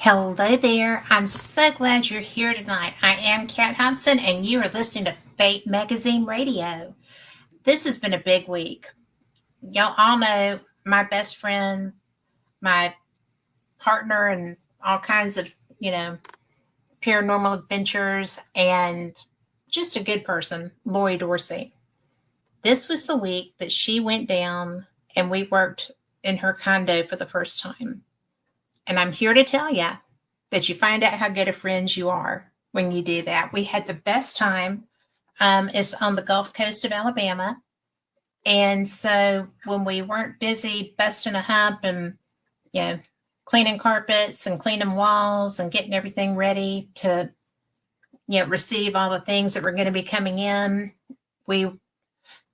Hello there. I'm so glad you're here tonight. I am Kat Hobson, and you are listening to Fate Magazine Radio. This has been a big week. Y'all all know my best friend, my partner, and all kinds of, paranormal adventures, and just a good person, Lori Dorsey. This was the week that she went down and we worked in her condo for the first time. And I'm here to tell you that you find out how good of friends you are when you do that. We had the best time. It's on the Gulf Coast of Alabama. And so when we weren't busy busting a hump and, you know, cleaning carpets and cleaning walls and getting everything ready to, receive all the things that were going to be coming in, we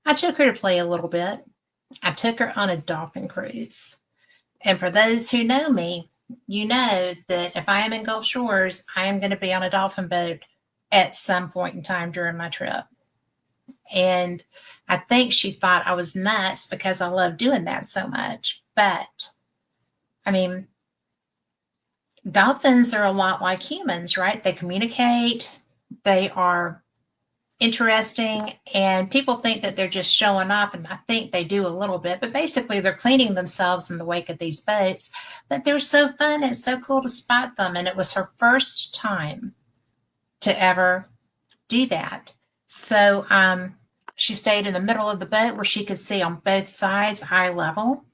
I took her to play a little bit. I took her on a dolphin cruise. And for those who know me, you know that if I am in Gulf Shores, I am going to be on a dolphin boat at some point in time during my trip. And I think she thought I was nuts because I love doing that so much. But I mean, dolphins are a lot like humans, right? They communicate, they are interesting, and people think that they're just showing off, and I think they do a little bit, but basically they're cleaning themselves in the wake of these boats. But they're so fun. It's so cool to spot them, and it was her first time to ever do that. So she stayed in the middle of the boat where she could see on both sides, eye level.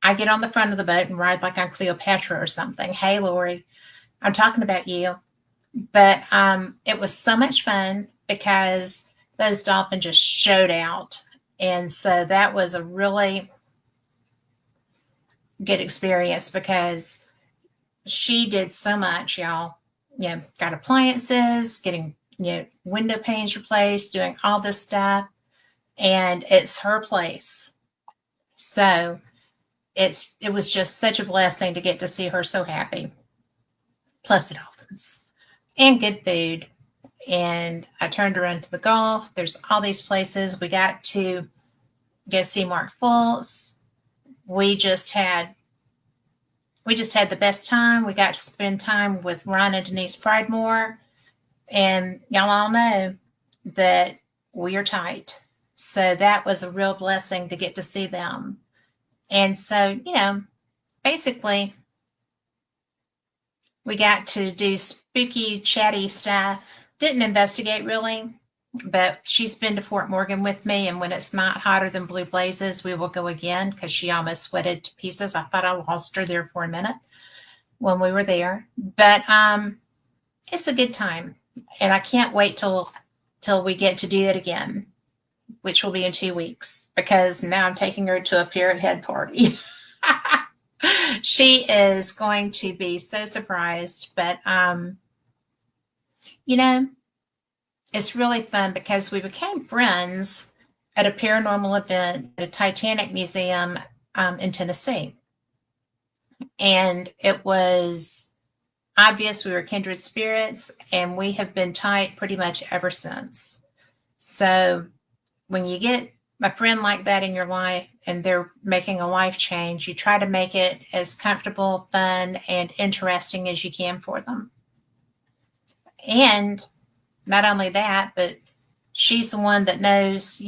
I get on the front of the boat and ride like I'm Cleopatra or something. Hey, Lori, I'm talking about you. But it was so much fun because those dolphins just showed out. And so that was a really good experience because she did so much, y'all. Got appliances, getting, window panes replaced, doing all this stuff. And it's her place. So it was just such a blessing to get to see her so happy. Plus the dolphins and good food. And I turned her into the Gulf. There's all these places. We got to go see Mark Fultz. We just had the best time. We got to spend time with Ron and Denise Pridemore. And y'all all know that we are tight. So that was a real blessing to get to see them. And so, basically, we got to do spooky, chatty stuff. Didn't investigate really, but she's been to Fort Morgan with me. And when it's not hotter than blue blazes, we will go again because she almost sweated to pieces. I thought I lost her there for a minute when we were there. But it's a good time. And I can't wait till we get to do it again, which will be in 2 weeks, because now I'm taking her to a Parrot Head party. She is going to be so surprised, but it's really fun because we became friends at a paranormal event at a Titanic museum in Tennessee. And it was obvious we were kindred spirits, and we have been tight pretty much ever since. So when you get a friend like that in your life and they're making a life change, you try to make it as comfortable, fun, and interesting as you can for them. And not only that, but she's the one that knows,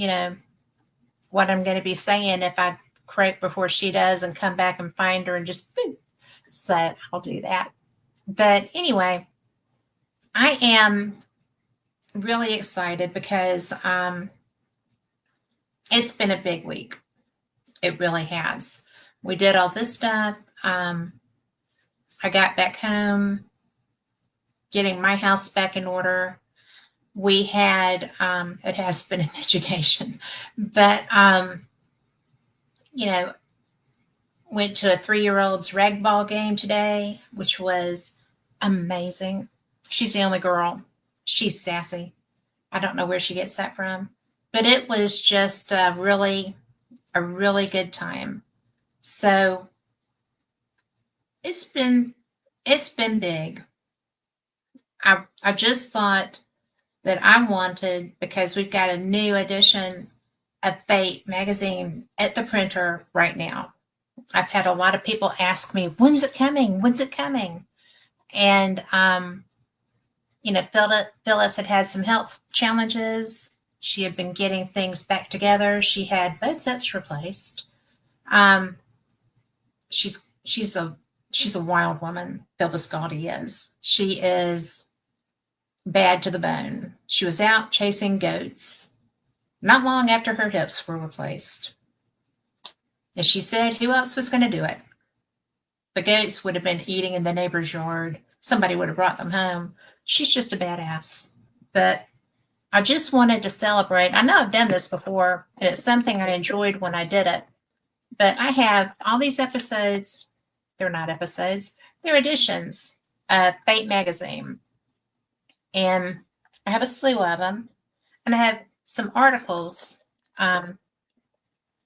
what I'm going to be saying if I croak before she does and come back and find her and just boom. So I'll do that. But anyway, I am really excited because it's been a big week. It really has. We did all this stuff. I got back home, getting my house back in order. We had, it has been an education, but, went to a 3-year-old's ragdoll game today, which was amazing. She's the only girl. She's sassy. I don't know where she gets that from, but it was just a really good time. So it's been big. I just thought that I wanted, because we've got a new edition of Fate magazine at the printer right now. I've had a lot of people ask me, when's it coming? When's it coming? And, Phyllis had had some health challenges. She had been getting things back together. She had both hips replaced. Um, she's a wild woman. Phyllis Gaudy is. She is bad to the bone. She was out chasing goats not long after her hips were replaced. And she said, who else was going to do it? The goats would have been eating in the neighbor's yard. Somebody would have brought them home. She's just a badass. But I just wanted to celebrate. I know I've done this before, and it's something I enjoyed when I did it. But I have all these episodes. They're not episodes. They're editions of Fate magazine. And I have a slew of them. And I have some articles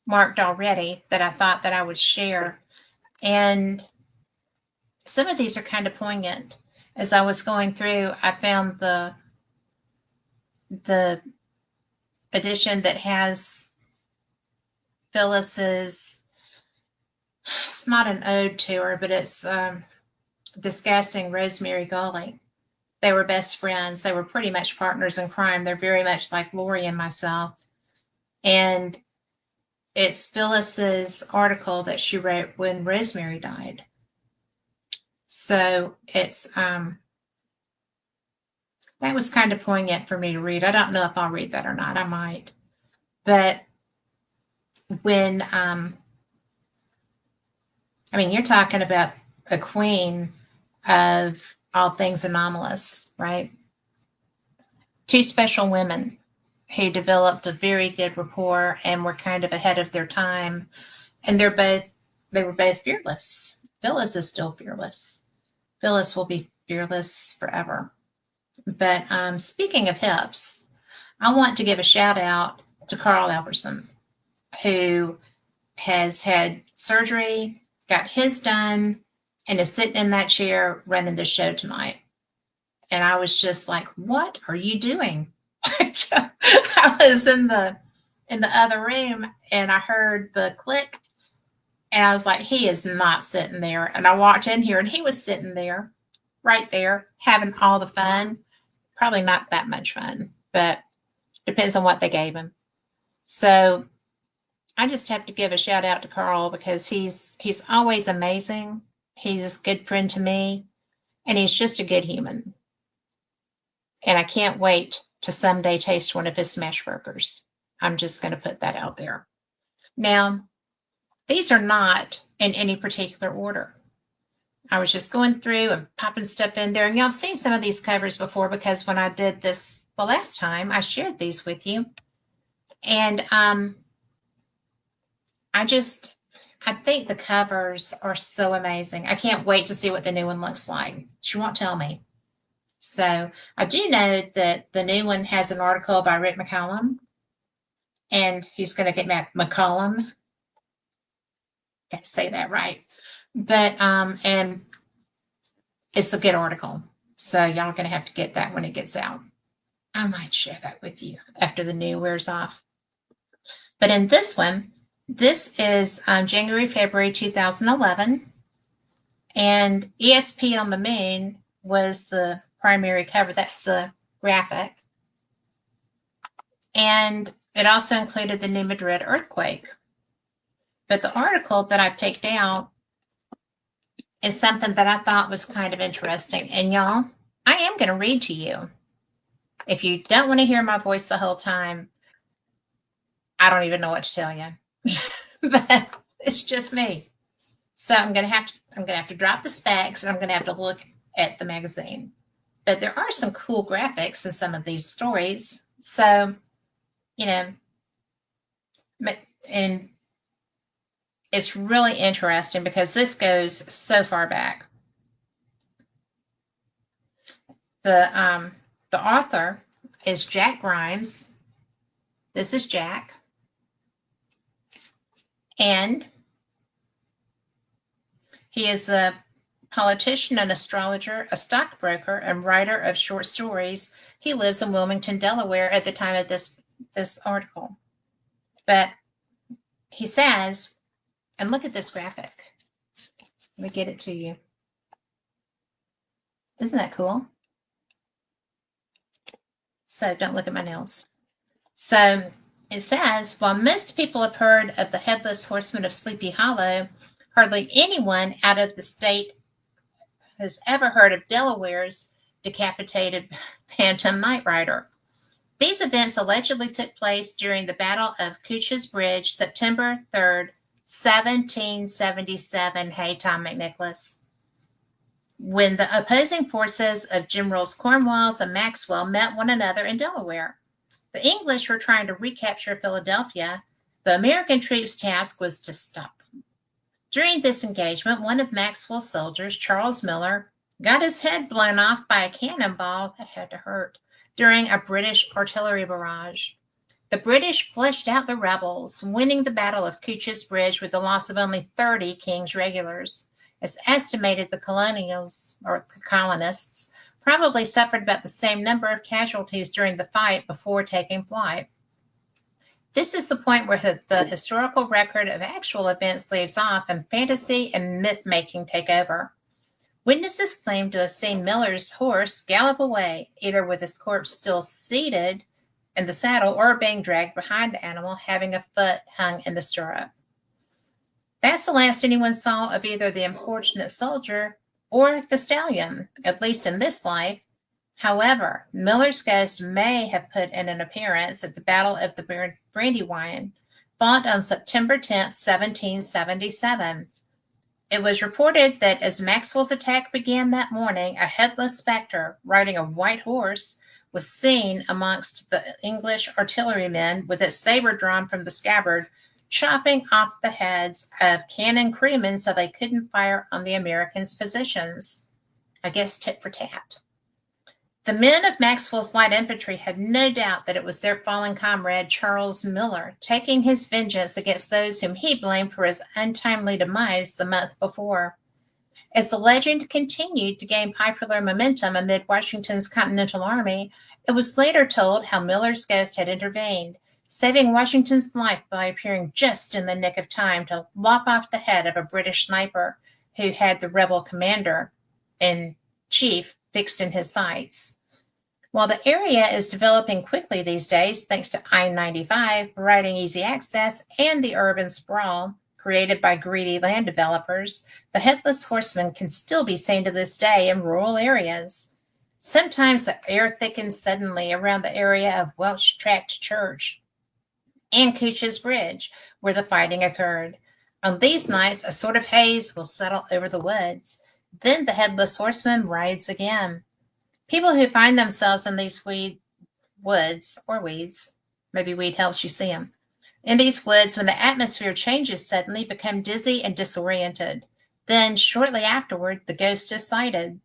marked already that I thought that I would share. And some of these are kind of poignant. As I was going through, I found the edition that has Phyllis's, it's not an ode to her, but it's discussing Rosemary Gully. They were best friends. They were pretty much partners in crime. They're very much like Lori and myself. And it's Phyllis's article that she wrote when Rosemary died. So it's that was kind of poignant for me to read. I don't know if I'll read that or not. I might. But when you're talking about a queen of all things anomalous, right? Two special women who developed a very good rapport and were kind of ahead of their time. And they were both fearless. Phyllis is still fearless. Phyllis will be fearless forever. But speaking of hips, I want to give a shout out to Carl Alberson, who has had surgery, got his done, and is sitting in that chair running the show tonight. And I was just like, what are you doing? I was in the other room and I heard the click and I was like, he is not sitting there. And I walked in here and he was sitting there, right there, having all the fun. Probably not that much fun, but depends on what they gave him. So I just have to give a shout out to Carl because he's always amazing. He's a good friend to me and he's just a good human. And I can't wait to someday taste one of his smash burgers. I'm just going to put that out there. Now, these are not in any particular order. I was just going through and popping stuff in there. And y'all have seen some of these covers before because when I did this the last time, I shared these with you. And I think the covers are so amazing. I can't wait to see what the new one looks like. She won't tell me. So I do know that the new one has an article by Rick McCallum, and he's going to get McCallum. Got to say that right. But and it's a good article. So y'all are going to have to get that when it gets out. I might share that with you after the new wears off. But in this one, this is January, February 2011. And ESP on the Moon was the primary cover. That's the graphic. And it also included the New Madrid earthquake. But the article that I picked out is something that I thought was kind of interesting. And y'all, I am going to read to you. If you don't want to hear my voice the whole time, I don't even know what to tell you. But it's just me. So I'm going to have to drop the specs and I'm going to have to look at the magazine. But there are some cool graphics in some of these stories. So, and it's really interesting because this goes so far back. The author is Jack Grimes. This is Jack. And he is a politician, an astrologer, a stockbroker, and writer of short stories. He lives in Wilmington, Delaware at the time of this article. But he says, and look at this graphic. Let me get it to you. Isn't that cool? So don't look at my nails. So it says, while most people have heard of the Headless Horseman of Sleepy Hollow, hardly anyone out of the state has ever heard of Delaware's decapitated Phantom Night Rider. These events allegedly took place during the Battle of Couch's Bridge, September 3rd, 1777. Hey, Tom McNicholas. When the opposing forces of Generals Cornwallis and Maxwell met one another in Delaware. The English were trying to recapture Philadelphia. The American troops' task was to stop them. During this engagement, one of Maxwell's soldiers, Charles Miller, got his head blown off by a cannonball that had to hurt during a British artillery barrage. The British flushed out the rebels, winning the Battle of Couch's Bridge with the loss of only 30 King's regulars. It's estimated the colonists probably suffered about the same number of casualties during the fight before taking flight. This is the point where the historical record of actual events leaves off and fantasy and myth-making take over. Witnesses claim to have seen Miller's horse gallop away, either with his corpse still seated in the saddle or being dragged behind the animal, having a foot hung in the stirrup. That's the last anyone saw of either the unfortunate soldier or the stallion, at least in this life. However, Miller's ghost may have put in an appearance at the Battle of the Brandywine, fought on September 10, 1777. It was reported that as Maxwell's attack began that morning, a headless specter riding a white horse was seen amongst the English artillerymen with its saber drawn from the scabbard, chopping off the heads of cannon crewmen so they couldn't fire on the Americans' positions. I guess tit for tat. The men of Maxwell's light infantry had no doubt that it was their fallen comrade Charles Miller taking his vengeance against those whom he blamed for his untimely demise the month before. As the legend continued to gain popular momentum amid Washington's Continental Army, it was later told how Miller's ghost had intervened, saving Washington's life by appearing just in the nick of time to lop off the head of a British sniper who had the rebel commander-in-chief fixed in his sights. While the area is developing quickly these days, thanks to I-95, providing easy access, and the urban sprawl created by greedy land developers, the Headless Horseman can still be seen to this day in rural areas. Sometimes the air thickens suddenly around the area of Welch Tract Church and Couch's Bridge, where the fighting occurred. On these nights, a sort of haze will settle over the woods. Then the Headless Horseman rides again. People who find themselves in these woods, maybe weed helps you see them, in these woods when the atmosphere changes suddenly become dizzy and disoriented. Then, shortly afterward, the ghost is sighted.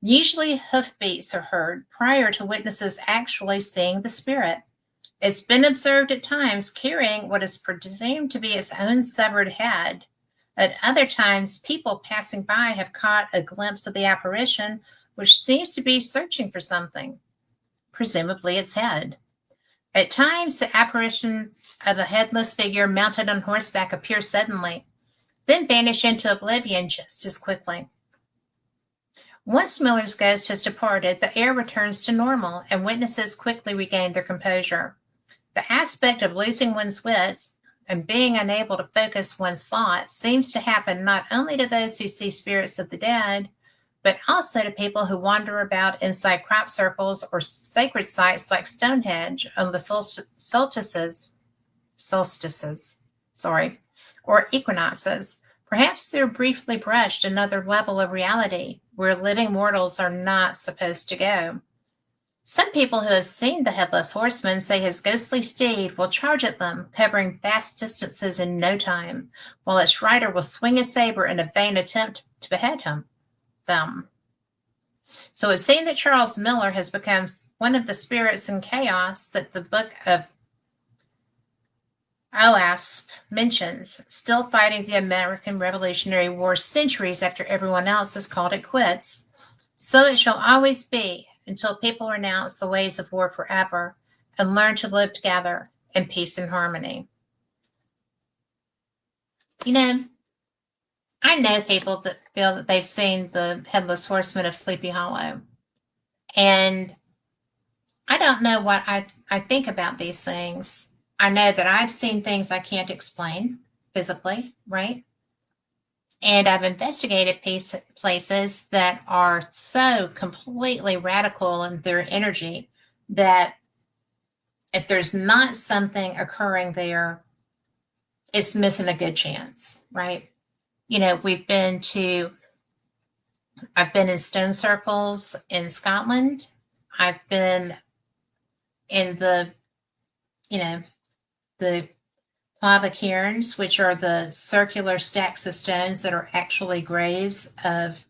Usually hoofbeats are heard prior to witnesses actually seeing the spirit. It's been observed at times carrying what is presumed to be its own severed head. At other times, people passing by have caught a glimpse of the apparition, which seems to be searching for something, presumably its head. At times, the apparitions of a headless figure mounted on horseback appear suddenly, then vanish into oblivion just as quickly. Once Miller's ghost has departed, the air returns to normal, and witnesses quickly regain their composure. The aspect of losing one's wits and being unable to focus one's thoughts seems to happen not only to those who see spirits of the dead, but also to people who wander about inside crop circles or sacred sites like Stonehenge on the solstices, or equinoxes. Perhaps they're briefly brushed another level of reality where living mortals are not supposed to go. Some people who have seen the Headless Horseman say his ghostly steed will charge at them, covering vast distances in no time, while its rider will swing a saber in a vain attempt to behead them. So it's seen that Charles Miller has become one of the spirits in chaos that the book of OASP mentions, still fighting the American Revolutionary War centuries after everyone else has called it quits. So it shall always be until people renounce the ways of war forever and learn to live together in peace and harmony. You know, I know people that feel that they've seen the Headless Horseman of Sleepy Hollow. And I don't know what I think about these things. I know that I've seen things I can't explain physically, right? And I've investigated places that are so completely radical in their energy that if there's not something occurring there, it's missing a good chance, right? I've been in stone circles in Scotland. I've been in you know, the lava cairns, which are the circular stacks of stones that are actually graves of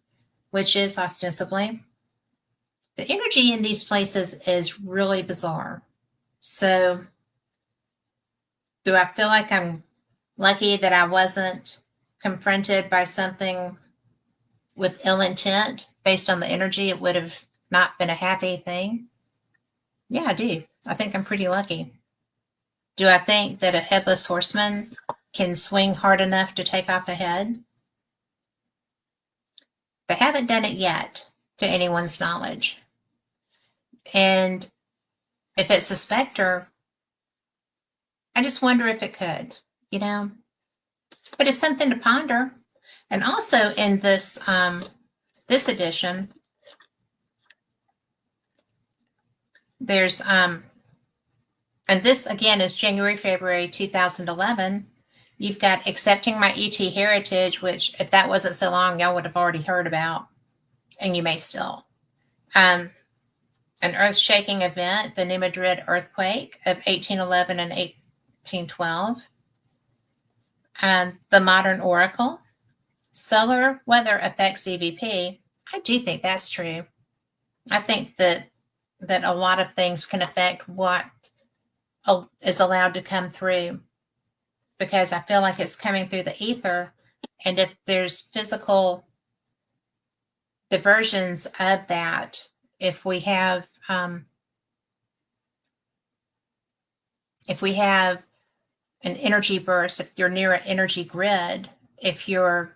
witches, ostensibly. The energy in these places is really bizarre. So, do I feel like I'm lucky that I wasn't confronted by something with ill intent based on the energy? It would have not been a happy thing. Yeah, I do. I think I'm pretty lucky. Do I think that a headless horseman can swing hard enough to take off a head? They haven't done it yet, to anyone's knowledge. And if it's a specter, I just wonder if it could, you know? But it's something to ponder. And also in this edition, there's and this again is January, February 2011. You've got Accepting My ET Heritage, which if that wasn't so long, y'all would have already heard about, and you may still. An earth-shaking event, the New Madrid earthquake of 1811 and 1812. The Modern Oracle, solar weather affects EVP. I do think that's true. I think that a lot of things can affect what is allowed to come through, because I feel like it's coming through the ether, and if there's physical diversions of that, if we have an energy burst, if you're near an energy grid, if you're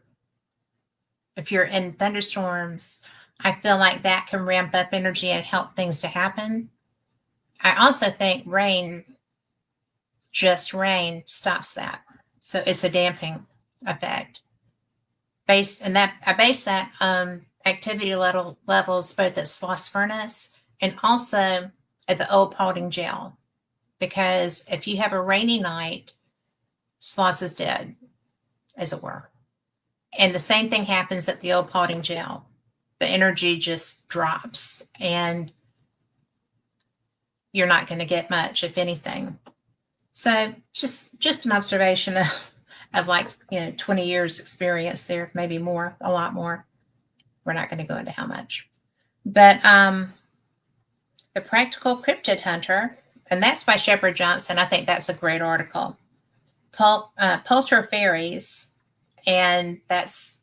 in thunderstorms, I feel like that can ramp up energy and help things to happen. I also think just rain stops that. So it's a damping effect. I base that activity levels both at Sloss Furnace and also at the old Paulding Jail. Because if you have a rainy night, Sloss is dead, as it were. And the same thing happens at the old Paulding Jail. The energy just drops, and you're not going to get much, if anything. So just an observation of 20 years experience there, maybe more, a lot more. We're not going to go into how much. But The Practical Cryptid Hunter, and that's by Shepard Johnson. I think that's a great article. Polter Fairies, and that's,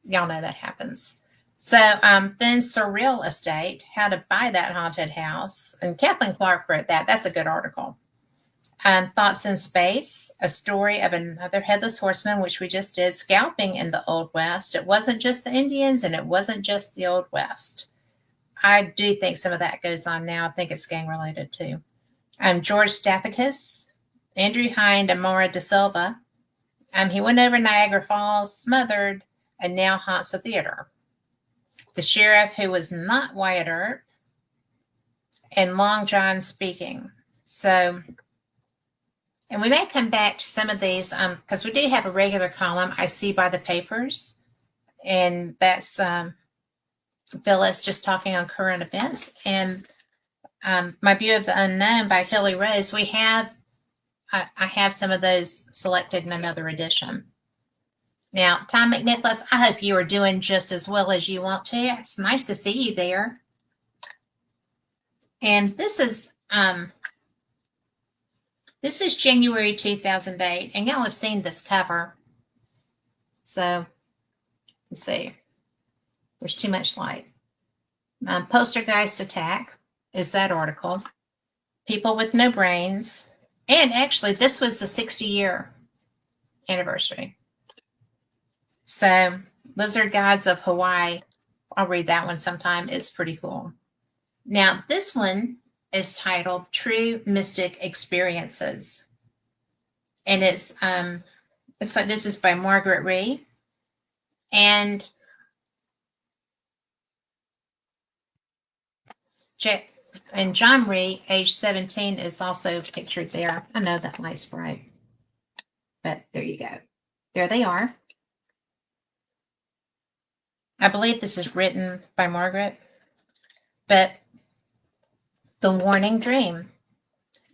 y'all know that happens. So then Surreal Estate, How to Buy That Haunted House, and Kathleen Clark wrote that. That's a good article. Thoughts in Space, a story of another headless horseman, which we just did, scalping in the Old West. It wasn't just the Indians, and it wasn't just the Old West. I do think some of that goes on now. I think it's gang related too. George Stathakis, Andrew Hind, and Maura De Silva. He went over Niagara Falls, smothered, and now haunts a theater. The Sheriff Who Was Not Wyatt Earp, and Long John Speaking. So, and we may come back to some of these because we do have a regular column, I See by the Papers, and that's Phyllis just talking on current events. And My View of the Unknown by Hilly Rose. I have some of those selected in another edition. Now, Tom McNicholas, I hope you are doing just as well as you want to. It's nice to see you there. And this is January 2008, and y'all have seen this cover. So let's see. There's too much light. Postergeist Attack is that article. People with No Brains. And actually, this was the 60-year anniversary. So, Lizard Gods of Hawaii, I'll read that one sometime. It's pretty cool. Now, this one is titled True Mystic Experiences. And it's looks like this is by Margaret Ree. And John Ree, age 17, is also pictured there. I know that light's bright, but there you go. There they are. I believe this is written by Margaret. But the warning dream.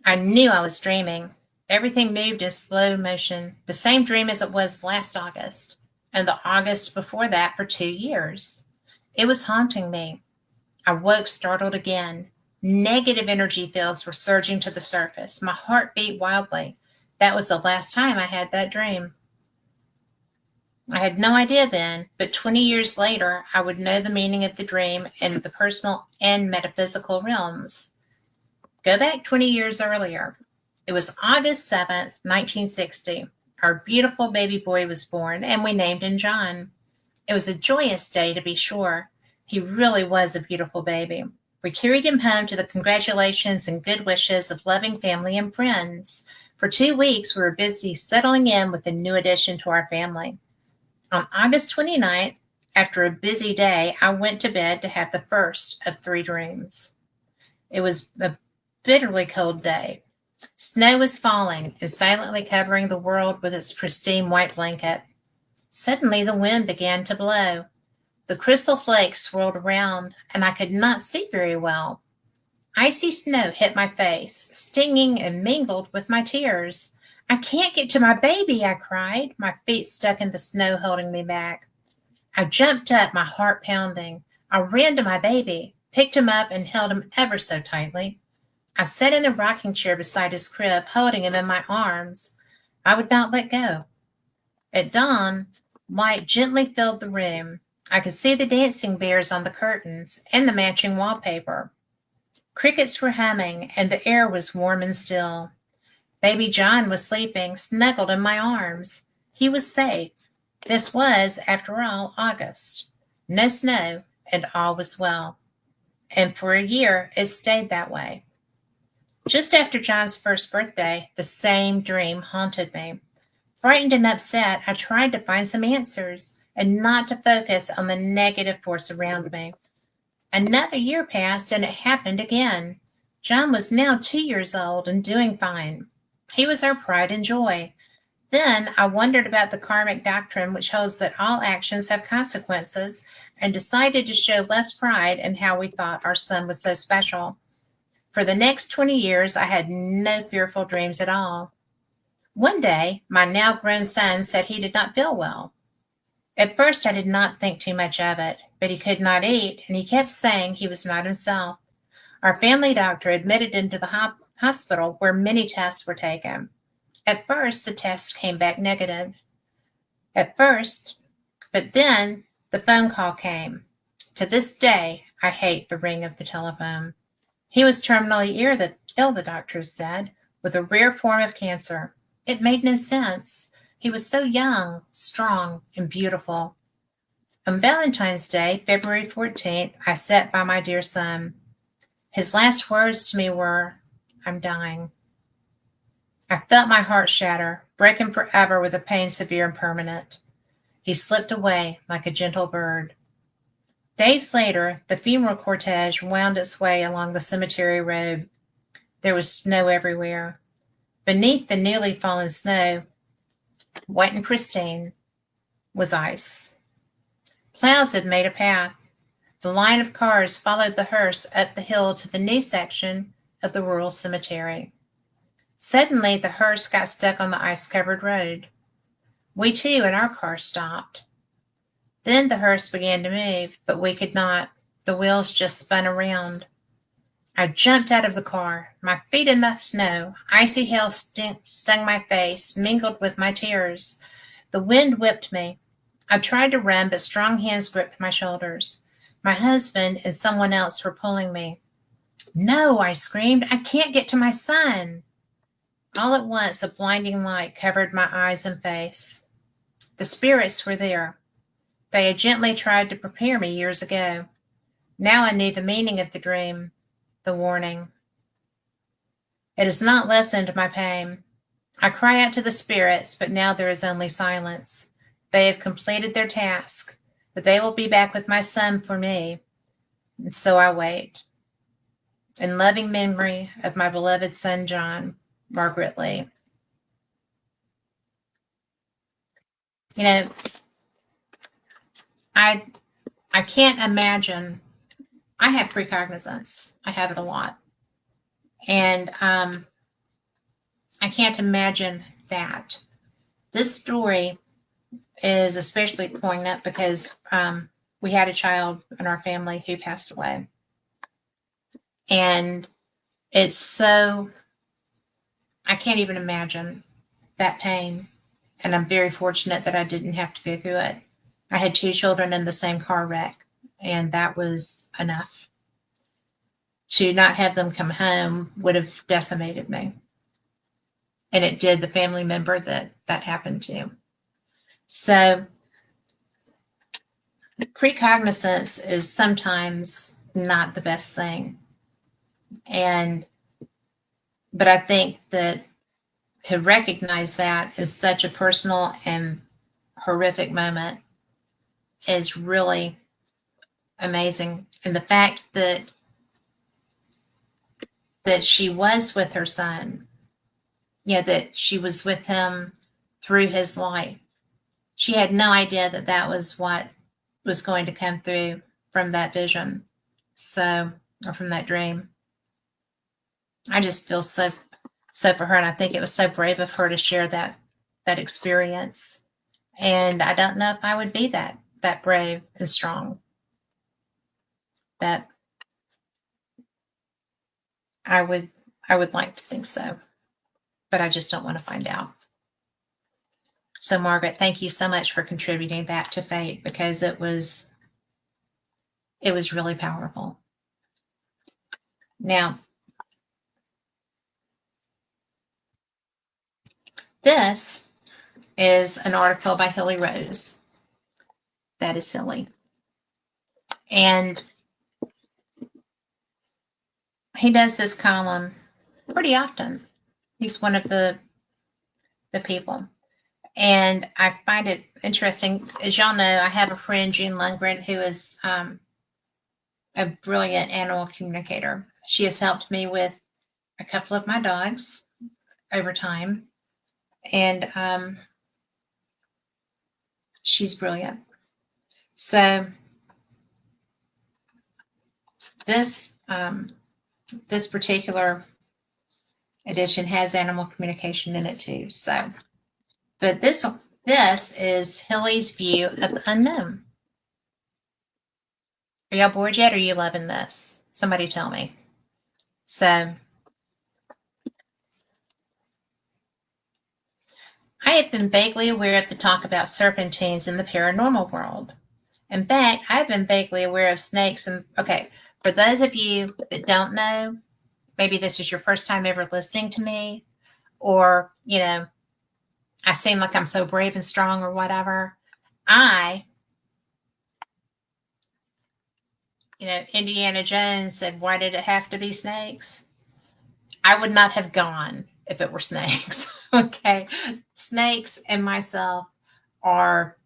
I knew I was dreaming. Everything moved in slow motion, the same dream as it was last August, and the August before that for 2 years. It was haunting me. I woke startled again. Negative energy fields were surging to the surface. My heart beat wildly. That was the last time I had that dream. I had no idea then, but 20 years later, I would know the meaning of the dream in the personal and metaphysical realms. Go back 20 years earlier. It was August 7th, 1960. Our beautiful baby boy was born, and we named him John. It was a joyous day, to be sure. He really was a beautiful baby. We carried him home to the congratulations and good wishes of loving family and friends. For 2 weeks, we were busy settling in with the new addition to our family. On August 29th, after a busy day, I went to bed to have the first of 3 dreams. It was a bitterly cold day. Snow was falling and silently covering the world with its pristine white blanket. Suddenly, the wind began to blow. The crystal flakes swirled around, and I could not see very well. Icy snow hit my face, stinging and mingled with my tears. I can't get to my baby, I cried, my feet stuck in the snow holding me back. I jumped up, my heart pounding. I ran to my baby, picked him up, and held him ever so tightly. I sat in the rocking chair beside his crib, holding him in my arms. I would not let go. At dawn, light gently filled the room. I could see the dancing bears on the curtains and the matching wallpaper. Crickets were humming, and the air was warm and still. Baby John was sleeping, snuggled in my arms. He was safe. This was, after all, August. No snow, and all was well. And for a year, it stayed that way. Just after John's first birthday, the same dream haunted me. Frightened and upset, I tried to find some answers and not to focus on the negative force around me. Another year passed and it happened again. John was now 2 years old and doing fine. He was our pride and joy. Then I wondered about the karmic doctrine, which holds that all actions have consequences, and decided to show less pride in how we thought our son was so special. For the next 20 years, I had no fearful dreams at all. One day, my now grown son said he did not feel well. At first, I did not think too much of it, but he could not eat, and he kept saying he was not himself. Our family doctor admitted him to the hospital where many tests were taken. At first, the tests came back negative. But then the phone call came. To this day, I hate the ring of the telephone. He was terminally ill, the doctors said, with a rare form of cancer. It made no sense. He was so young, strong, and beautiful. On Valentine's Day, February 14th, I sat by my dear son. His last words to me were, "I'm dying." I felt my heart shatter, breaking forever with a pain severe and permanent. He slipped away like a gentle bird. Days later, the funeral cortege wound its way along the cemetery road. There was snow everywhere. Beneath the newly fallen snow, wet and pristine, was ice. Plows had made a path. The line of cars followed the hearse up the hill to the new section of the rural cemetery. Suddenly, the hearse got stuck on the ice-covered road. We too, in our car, stopped. Then the hearse began to move, but we could not. The wheels just spun around. I jumped out of the car, my feet in the snow. Icy hail stung my face, mingled with my tears. The wind whipped me. I tried to run, but strong hands gripped my shoulders. My husband and someone else were pulling me. "No," I screamed. "I can't get to my son." All at once, a blinding light covered my eyes and face. The spirits were there. They had gently tried to prepare me years ago. Now I knew the meaning of the dream, the warning. It has not lessened my pain. I cry out to the spirits, but now there is only silence. They have completed their task, but they will be back with my son for me. And so I wait. In loving memory of my beloved son, John, Margaret Lee. You know, I can't imagine. I have precognizance. I have it a lot. And I can't imagine that. This story is especially poignant because we had a child in our family who passed away. And it's so, I can't even imagine that pain. And I'm very fortunate that I didn't have to go through it. I had 2 children in the same car wreck, and that was enough. To not have them come home would have decimated me. And it did the family member that happened to. So precognizance is sometimes not the best thing. But I think that to recognize that is such a personal and horrific moment is really amazing. And the fact that she was with her son, that she was with him through his life. She had no idea that that was what was going to come through from that vision. Or from that dream. I just feel so for her. And I think it was so brave of her to share that experience. And I don't know if I would be that brave and strong. That I would like to think so, but I just don't want to find out. So Margaret, thank you so much for contributing that to Fate, because it was really powerful. Now, this is an article by Hilly Rose. That is Hilly. And he does this column pretty often. He's one of the people. And I find it interesting. As y'all know, I have a friend, June Lundgren, who is a brilliant animal communicator. She has helped me with a couple of my dogs over time. And she's brilliant. So this particular edition has animal communication in it too. So, but this is Hilly's view of the unknown. Are y'all bored yet? Or are you loving this? Somebody tell me. So, I have been vaguely aware of the talk about serpentines in the paranormal world. In fact, I've been vaguely aware of snakes. And okay, for those of you that don't know, maybe this is your first time ever listening to me, or, I seem like I'm so brave and strong or whatever. Indiana Jones said, why did it have to be snakes? I would not have gone if it were snakes. Okay. Snakes and myself are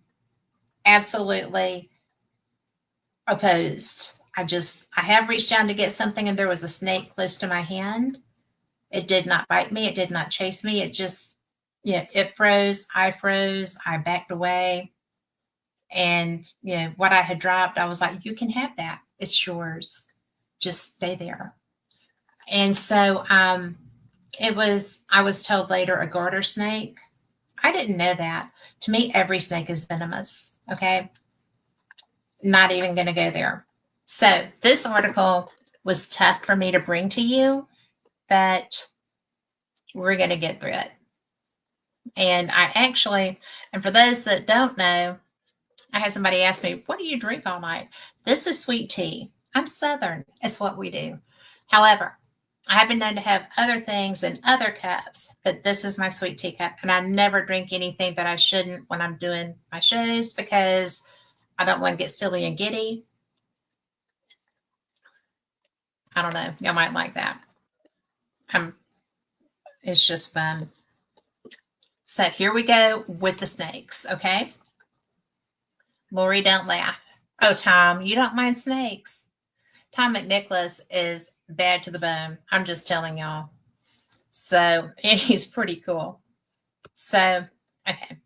absolutely opposed. I have reached down to get something and there was a snake close to my hand. It did not bite me. It did not chase me. It just, it froze. I froze. I backed away. And, what I had dropped, I was like, you can have that. It's yours. Just stay there. And so I was told later, a garter snake. I didn't know that. To me, every snake is venomous. Okay. Not even going to go there. So this article was tough for me to bring to you, but we're going to get through it. And and for those that don't know, I had somebody ask me, what do you drink all night? This is sweet tea. I'm Southern. It's what we do. However, I have been known to have other things in other cups, but this is my sweet tea cup. And I never drink anything that I shouldn't when I'm doing my shows, because I don't want to get silly and giddy. I don't know. Y'all might like that. It's just fun. So here we go with the snakes, okay? Lori, don't laugh. Oh, Tom, you don't mind snakes. Tom McNicholas is bad to the bone. I'm just telling y'all. So, and he's pretty cool. So, okay.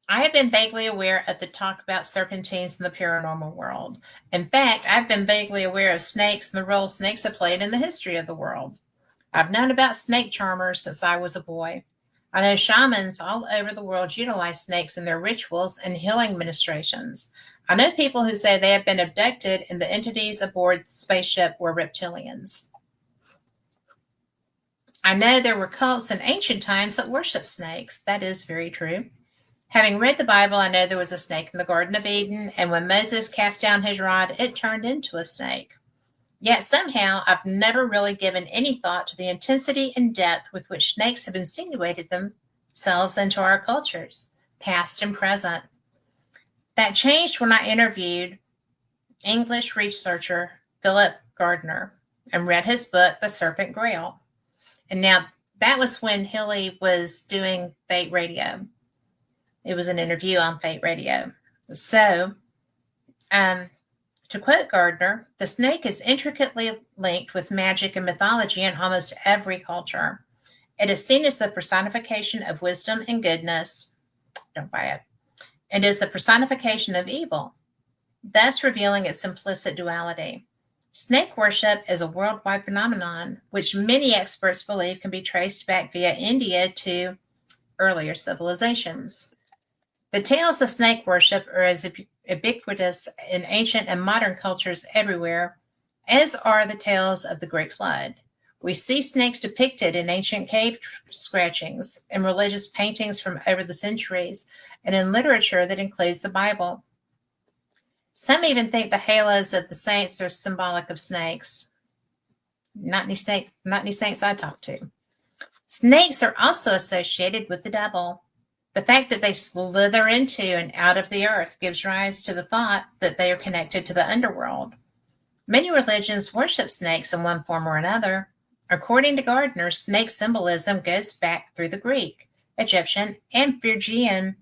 I have been vaguely aware of the talk about serpentines in the paranormal world. In fact, I've been vaguely aware of snakes and the role snakes have played in the history of the world. I've known about snake charmers since I was a boy. I know shamans all over the world utilize snakes in their rituals and healing ministrations. I know people who say they have been abducted and the entities aboard the spaceship were reptilians. I know there were cults in ancient times that worshiped snakes. That is very true. Having read the Bible, I know there was a snake in the Garden of Eden, and when Moses cast down his rod, it turned into a snake. Yet somehow I've never really given any thought to the intensity and depth with which snakes have insinuated themselves into our cultures, past and present. That changed when I interviewed English researcher Philip Gardner and read his book, The Serpent Grail. And now that was when Hilly was doing Fate Radio. It was an interview on Fate Radio. So, to quote Gardner, the snake is intricately linked with magic and mythology in almost every culture. It is seen as the personification of wisdom and goodness. Don't buy it. It is the personification of evil, thus revealing its implicit duality. Snake worship is a worldwide phenomenon, which many experts believe can be traced back via India to earlier civilizations. The tales of snake worship are as ubiquitous in ancient and modern cultures everywhere, as are the tales of the Great Flood. We see snakes depicted in ancient cave scratchings, in religious paintings from over the centuries, and in literature that includes the Bible. Some even think the halos of the saints are symbolic of snakes. Not any saints I talk to. Snakes are also associated with the devil. The fact that they slither into and out of the earth gives rise to the thought that they are connected to the underworld. Many religions worship snakes in one form or another. According to Gardner, snake symbolism goes back through the Greek, Egyptian, and Phrygian,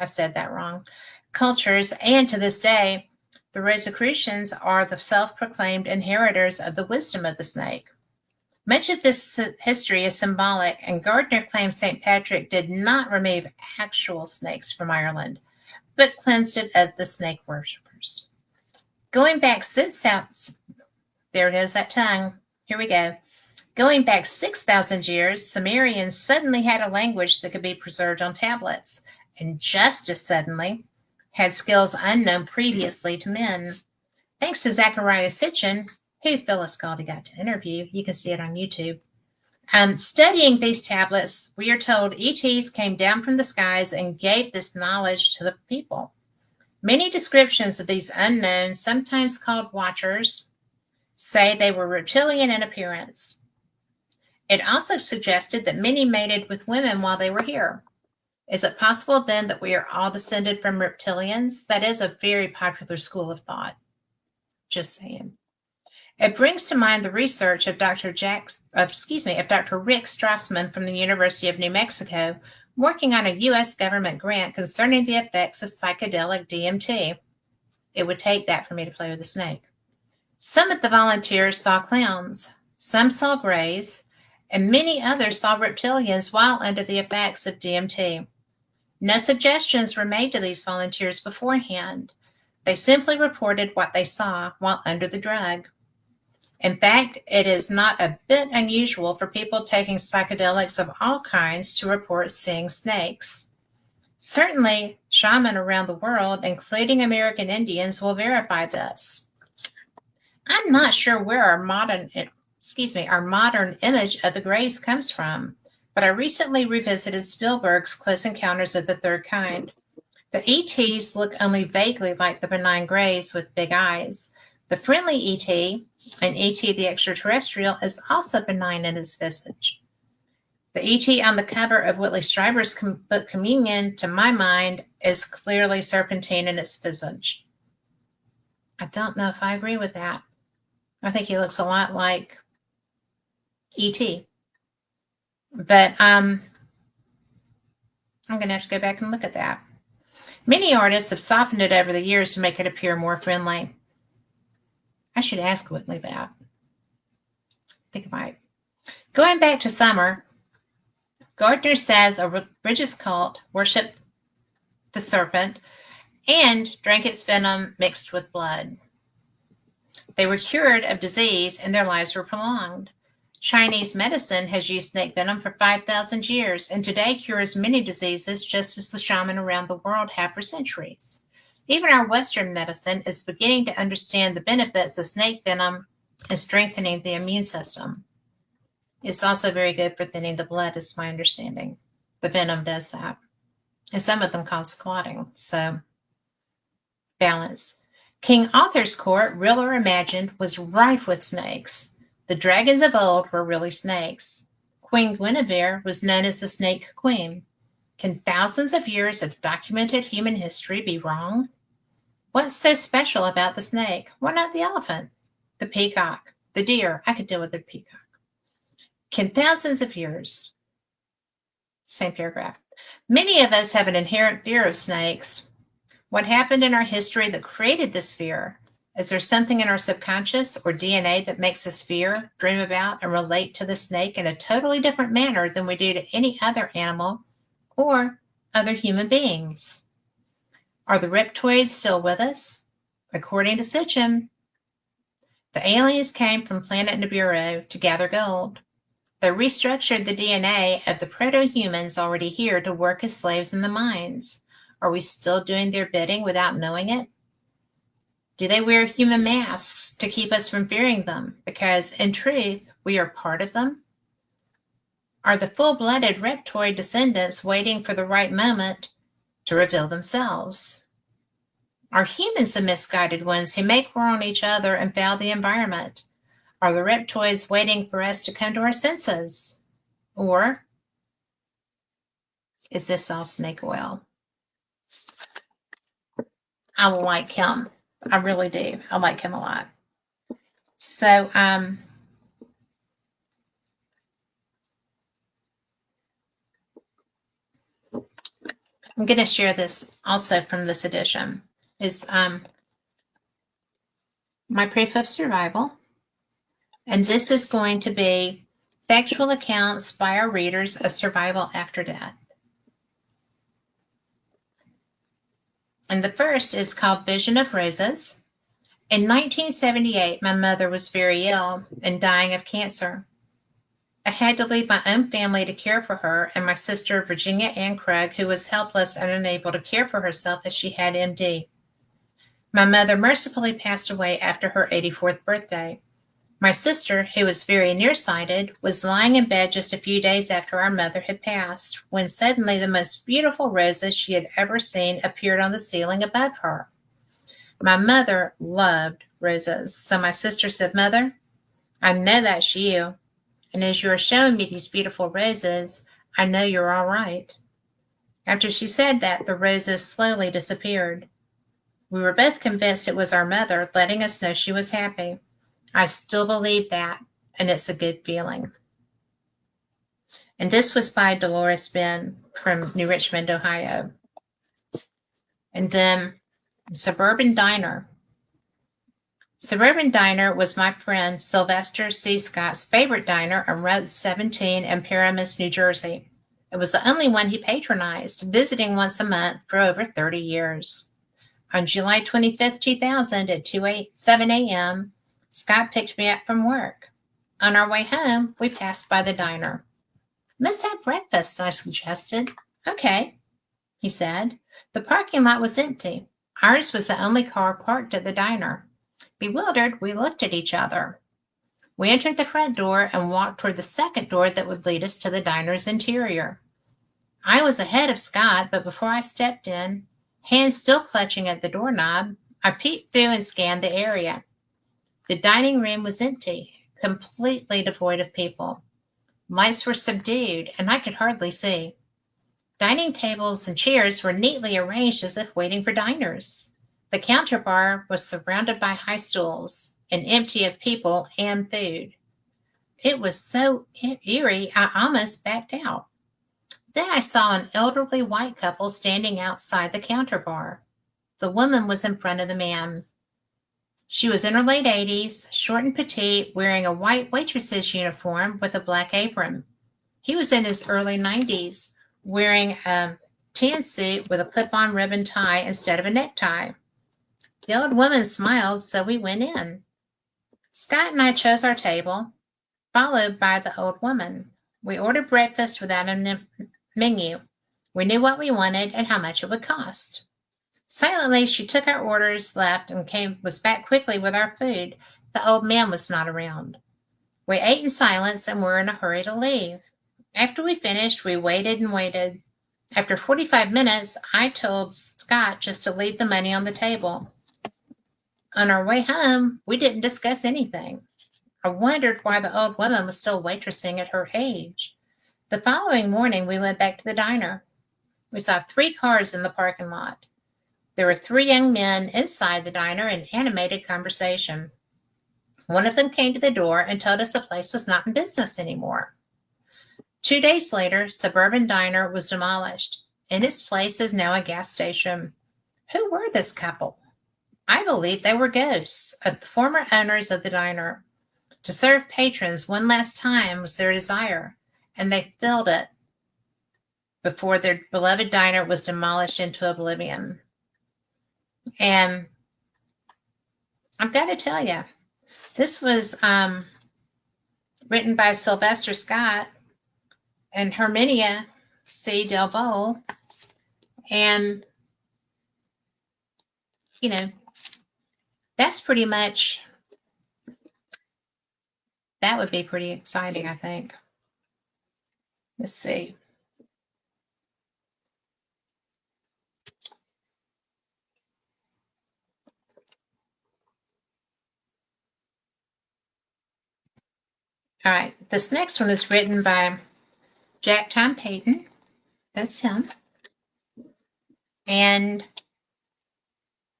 I said that wrong, cultures, and to this day, the Rosicrucians are the self-proclaimed inheritors of the wisdom of the snake. Much of this history is symbolic, and Gardner claims St. Patrick did not remove actual snakes from Ireland, but cleansed it of the snake worshippers. Going back there it is, that tongue. Here we go. Going back 6,000 years, Sumerians suddenly had a language that could be preserved on tablets, and just as suddenly, had skills unknown previously to men. Thanks to Zachariah Sitchin, who Phyllis Galdi got to interview, you can see it on YouTube. Studying these tablets, we are told ETs came down from the skies and gave this knowledge to the people. Many descriptions of these unknowns, sometimes called watchers, say they were reptilian in appearance. It also suggested that many mated with women while they were here. Is it possible then that we are all descended from reptilians? That is a very popular school of thought. Just saying. It brings to mind the research of Dr. Rick Strassman from the University of New Mexico, working on a U.S. government grant concerning the effects of psychedelic DMT. It would take that for me to play with a snake. Some of the volunteers saw clowns, some saw grays, and many others saw reptilians while under the effects of DMT. No suggestions were made to these volunteers beforehand. They simply reported what they saw while under the drug. In fact, it is not a bit unusual for people taking psychedelics of all kinds to report seeing snakes. Certainly, shamans around the world, including American Indians, will verify this. I'm not sure where our modern image of the Greys comes from, but I recently revisited Spielberg's Close Encounters of the Third Kind. The ETs look only vaguely like the benign Greys with big eyes. The friendly ET, and E.T. the extraterrestrial, is also benign in his visage. The E.T. on the cover of Whitley Strieber's book Communion, to my mind, is clearly serpentine in its visage. I don't know if I agree with that. I think he looks a lot like E.T. But I'm going to have to go back and look at that. Many artists have softened it over the years to make it appear more friendly. I should ask Whitley that. I think I might. Going back to summer, Gardner says a religious cult worshipped the serpent and drank its venom mixed with blood. They were cured of disease and their lives were prolonged. Chinese medicine has used snake venom for 5,000 years and today cures many diseases just as the shaman around the world have for centuries. Even our Western medicine is beginning to understand the benefits of snake venom in strengthening the immune system. It's also very good for thinning the blood, is my understanding. The venom does that. And some of them cause clotting. So, balance. King Arthur's court, real or imagined, was rife with snakes. The dragons of old were really snakes. Queen Guinevere was known as the Snake Queen. Can thousands of years of documented human history be wrong? What's so special about the snake? Why not the elephant? The peacock? The deer? I could deal with the peacock. Can thousands of years? Same paragraph. Many of us have an inherent fear of snakes. What happened in our history that created this fear? Is there something in our subconscious or DNA that makes us fear, dream about, and relate to the snake in a totally different manner than we do to any other animal or other human beings? Are the reptoids still with us? According to Sitchin, the aliens came from planet Nibiru to gather gold. They restructured the DNA of the proto-humans already here to work as slaves in the mines. Are we still doing their bidding without knowing it? Do they wear human masks to keep us from fearing them? Because in truth, we are part of them? Are the full-blooded reptoid descendants waiting for the right moment to reveal themselves? Are humans the misguided ones who make war on each other and foul the environment? Are the reptoids waiting for us to come to our senses? Or is this all snake oil? I like him. I really do. I like him a lot. So, I'm going to share this also from this edition. Is my proof of survival. And this is going to be factual accounts by our readers of survival after death. And the first is called Vision of Roses. In 1978, my mother was very ill and dying of cancer. I had to leave my own family to care for her and my sister, Virginia Ann Krug, who was helpless and unable to care for herself as she had MD. My mother mercifully passed away after her 84th birthday. My sister, who was very nearsighted, was lying in bed just a few days after our mother had passed, when suddenly the most beautiful roses she had ever seen appeared on the ceiling above her. My mother loved roses, so my sister said, "Mother, I know that's you, and as you are showing me these beautiful roses, I know you're all right." After she said that, the roses slowly disappeared. We were both convinced it was our mother letting us know she was happy. I still believe that, and it's a good feeling. And this was by Dolores Ben from New Richmond, Ohio. And then Suburban Diner. Suburban Diner was my friend Sylvester C. Scott's favorite diner on Route 17 in Paramus, New Jersey. It was the only one he patronized, visiting once a month for over 30 years. On July 25th, 2000 at 7 a.m., Scott picked me up from work. On our way home, we passed by the diner. "Let's have breakfast," I suggested. "Okay," he said. The parking lot was empty. Ours was the only car parked at the diner. Bewildered, we looked at each other. We entered the front door and walked toward the second door that would lead us to the diner's interior. I was ahead of Scott, but before I stepped in, hands still clutching at the doorknob, I peeked through and scanned the area. The dining room was empty, completely devoid of people. Lights were subdued, and I could hardly see. Dining tables and chairs were neatly arranged as if waiting for diners. The counter bar was surrounded by high stools and empty of people and food. It was so eerie, I almost backed out. Then I saw an elderly white couple standing outside the counter bar. The woman was in front of the man. She was in her late 80s, short and petite, wearing a white waitress's uniform with a black apron. He was in his early 90s, wearing a tan suit with a clip-on ribbon tie instead of a necktie. The old woman smiled, so we went in. Scott and I chose our table, followed by the old woman. We ordered breakfast without a menu. We knew what we wanted and how much it would cost. Silently, she took our orders, left, and was back quickly with our food. The old man was not around. We ate in silence and were in a hurry to leave. After we finished, we waited and waited. After 45 minutes, I told Scott just to leave the money on the table. On our way home, we didn't discuss anything. I wondered why the old woman was still waitressing at her age. The following morning, we went back to the diner. We saw 3 cars in the parking lot. There were 3 young men inside the diner in animated conversation. One of them came to the door and told us the place was not in business anymore. 2 days later, Suburban Diner was demolished. In its place is now a gas station. Who were this couple? I believe they were ghosts of the former owners of the diner. To serve patrons one last time was their desire, and they filled it before their beloved diner was demolished into oblivion. And I've got to tell you, this was written by Sylvester Scott and Herminia C. Delvaux. And, you know, that's pretty much, that would be pretty exciting, I think. Let's see. All right, this next one is written by Jack Tom Payton. That's him. And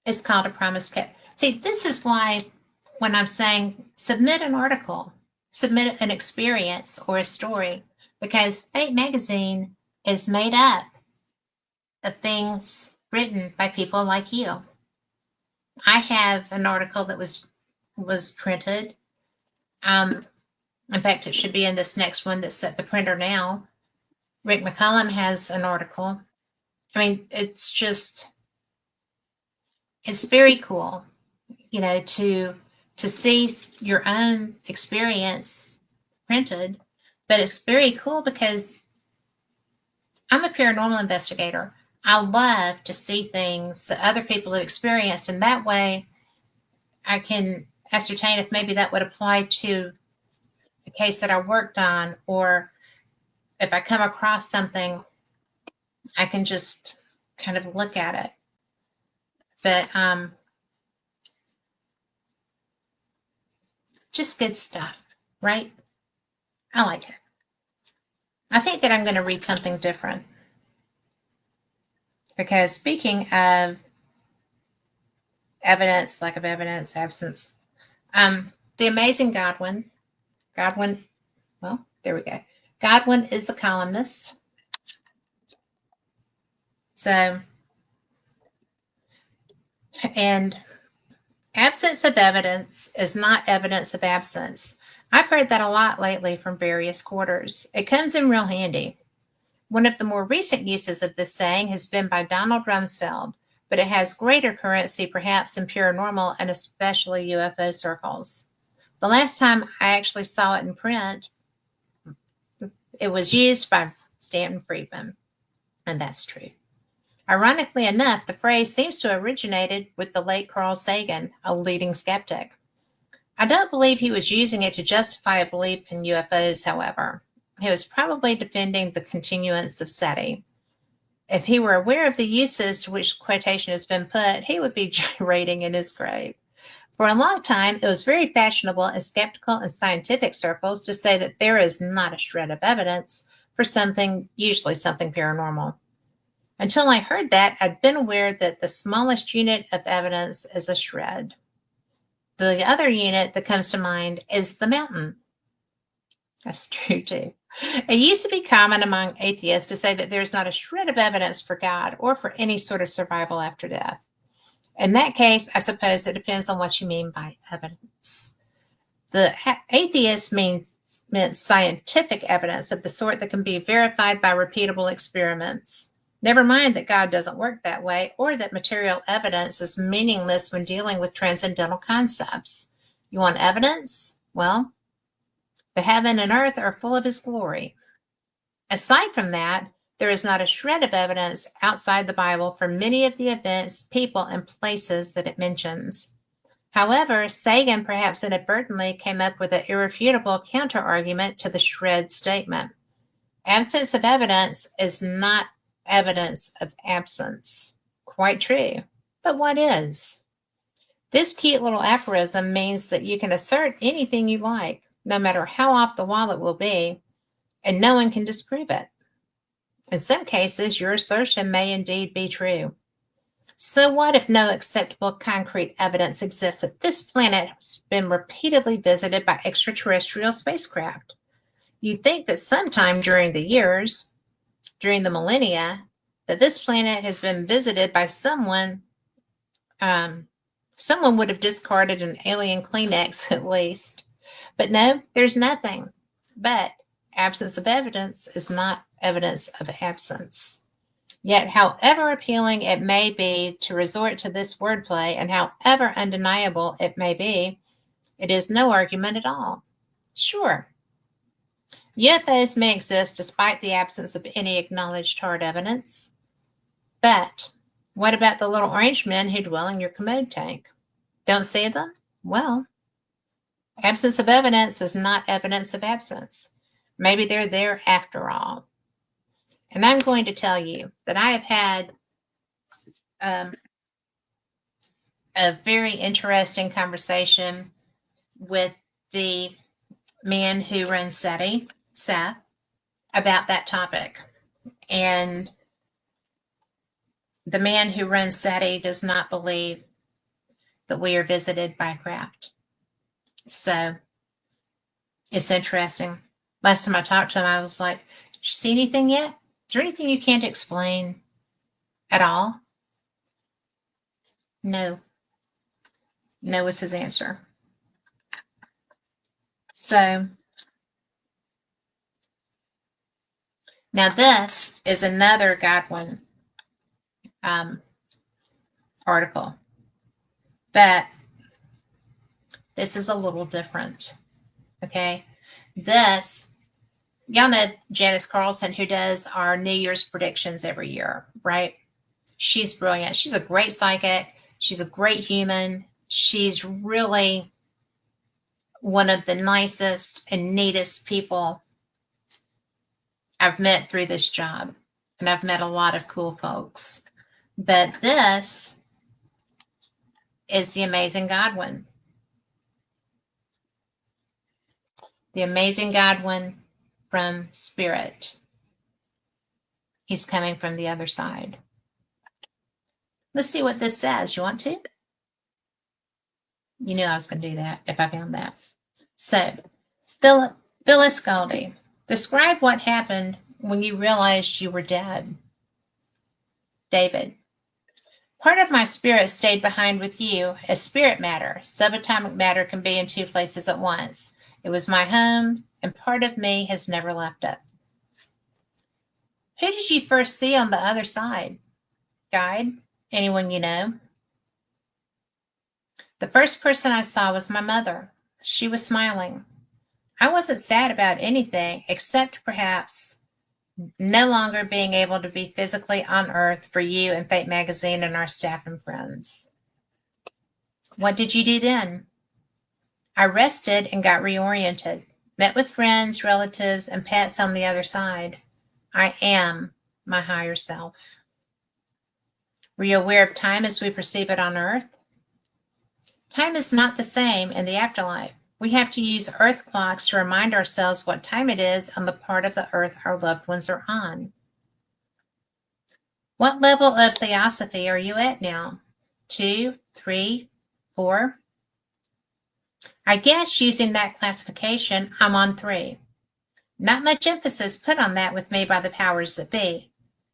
it's called A Promise Kept. See, this is why when I'm saying submit an article, submit an experience or a story, because Fate Magazine is made up of things written by people like you. I have an article that was printed. In fact, it should be in this next one that's at the printer now. Rick McCollum has an article. I mean, it's very cool, you know, to see your own experience printed. But it's very cool because I'm a paranormal investigator. I love to see things that other people have experienced, and that way I can ascertain if maybe that would apply to a case that I worked on, or if I come across something, I can just kind of look at it. But just good stuff, right? I like it. I think that I'm going to read something different. Because speaking of evidence, lack of evidence, absence, the amazing Godwin, well, there we go. Godwin is the columnist. So, and absence of evidence is not evidence of absence. I've heard that a lot lately from various quarters. It comes in real handy. One of the more recent uses of this saying has been by Donald Rumsfeld, but it has greater currency perhaps in paranormal and especially UFO circles. The last time I actually saw it in print, it was used by Stanton Friedman, and that's true. Ironically enough, the phrase seems to have originated with the late Carl Sagan, a leading skeptic. I don't believe he was using it to justify a belief in UFOs, however. He was probably defending the continuance of SETI. If he were aware of the uses to which quotation has been put, he would be gyrating in his grave. For a long time, it was very fashionable in skeptical and scientific circles to say that there is not a shred of evidence for something, usually something paranormal. Until I heard that, I'd been aware that the smallest unit of evidence is a shred. The other unit that comes to mind is the mountain. That's true too. It used to be common among atheists to say that there's not a shred of evidence for God or for any sort of survival after death. In that case, I suppose it depends on what you mean by evidence. The atheist meant scientific evidence of the sort that can be verified by repeatable experiments. Never mind that God doesn't work that way, or that material evidence is meaningless when dealing with transcendental concepts. You want evidence? Well, the heaven and earth are full of his glory. Aside from that, there is not a shred of evidence outside the Bible for many of the events, people, and places that it mentions. However, Sagan perhaps inadvertently came up with an irrefutable counterargument to the shred statement. Absence of evidence is not evidence of absence. Quite true. But what is? This cute little aphorism means that you can assert anything you like, no matter how off the wall it will be, and no one can disprove it. In some cases, your assertion may indeed be true. So what if no acceptable concrete evidence exists that this planet has been repeatedly visited by extraterrestrial spacecraft? You'd think that sometime during the years, during the millennia, that this planet has been visited by someone would have discarded an alien Kleenex at least. But no, there's nothing. But absence of evidence is not evidence of absence. Yet, however appealing it may be to resort to this wordplay, and however undeniable it may be, it is no argument at all. Sure, UFOs may exist despite the absence of any acknowledged hard evidence. But what about the little orange men who dwell in your commode tank? Don't see them? Well, absence of evidence is not evidence of absence. Maybe they're there after all. And I'm going to tell you that I have had a very interesting conversation with the man who runs SETI, Seth, about that topic. And the man who runs SETI does not believe that we are visited by craft. So it's interesting. Last time I talked to him, I was like, did you see anything yet? Is there anything you can't explain at all? No. No was his answer. So now this is another Godwin article, but this is a little different. Okay. Y'all know Janice Carlson, who does our New Year's predictions every year, right? She's brilliant. She's a great psychic. She's a great human. She's really one of the nicest and neatest people I've met through this job. And I've met a lot of cool folks. But this is the Amazing Godwin. The Amazing Godwin from Spirit. He's coming from the other side. Let's see what this says. You want to? You knew I was going to do that if I found that. So, Phyllis Goldie, describe what happened when you realized you were dead. David, part of my spirit stayed behind with you as spirit matter. Subatomic matter can be in two places at once. It was my home, and part of me has never left it. Who did you first see on the other side? Guide? Anyone you know? The first person I saw was my mother. She was smiling. I wasn't sad about anything except perhaps no longer being able to be physically on Earth for you and Fate Magazine and our staff and friends. What did you do then? I rested and got reoriented, met with friends, relatives, and pets on the other side. I am my higher self. Were you aware of time as we perceive it on Earth? Time is not the same in the afterlife. We have to use Earth clocks to remind ourselves what time it is on the part of the Earth our loved ones are on. What level of theosophy are you at now? 2, 3, 4? I guess using that classification, I'm on 3. Not much emphasis put on that with me by the powers that be.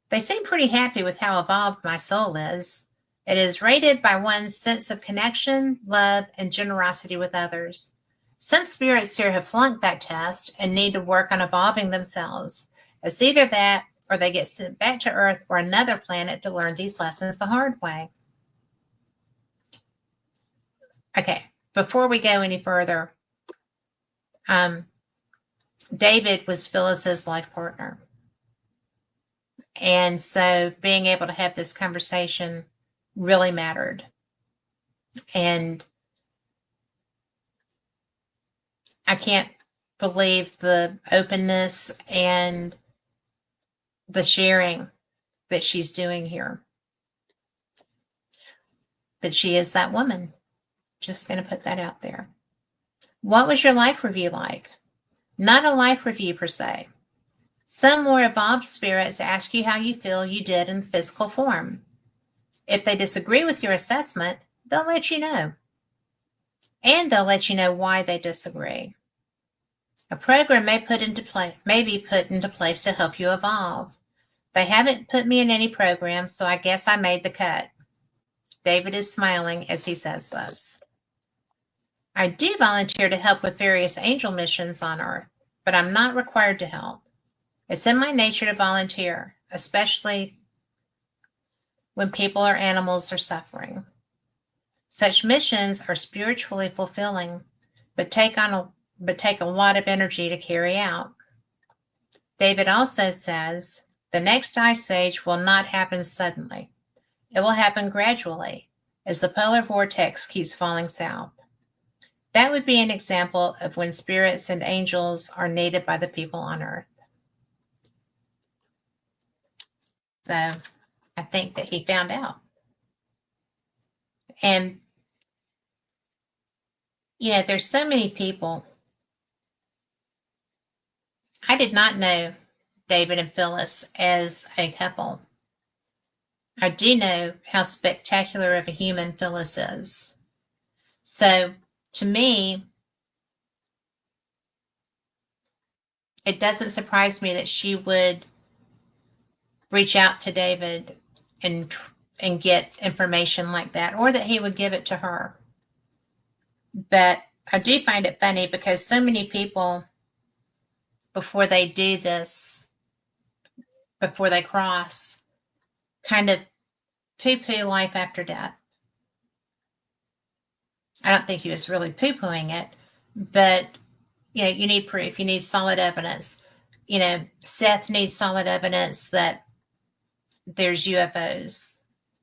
They seem pretty happy with how evolved my soul is. It is rated by one's sense of connection, love, and generosity with others. Some spirits here have flunked that test and need to work on evolving themselves. It's either that or they get sent back to Earth or another planet to learn these lessons the hard way. Okay, before we go any further, David was Phyllis's life partner. And so being able to have this conversation really mattered. And I can't believe the openness and the sharing that she's doing here. But she is that woman. Just going to put that out there. What was your life review like? Not a life review per se. Some more evolved spirits ask you how you feel you did in physical form. If they disagree with your assessment, they'll let you know. And they'll let you know why they disagree. A program may be put into place to help you evolve. They haven't put me in any program, so I guess I made the cut. David is smiling as he says this. I do volunteer to help with various angel missions on Earth, but I'm not required to help. It's in my nature to volunteer, especially when people or animals are suffering. Such missions are spiritually fulfilling, but take a lot of energy to carry out. David also says, the next ice age will not happen suddenly. It will happen gradually as the polar vortex keeps falling south. That would be an example of when spirits and angels are needed by the people on Earth. So I think that he found out. And, there's so many people. I did not know David and Phyllis as a couple. I do know how spectacular of a human Phyllis is. So to me, it doesn't surprise me that she would reach out to David and get information like that, or that he would give it to her. But I do find it funny because so many people, before they do this, before they cross, kind of poo-poo life after death. I don't think he was really poo-pooing it, but you need proof. You need solid evidence. Seth needs solid evidence that there's UFOs,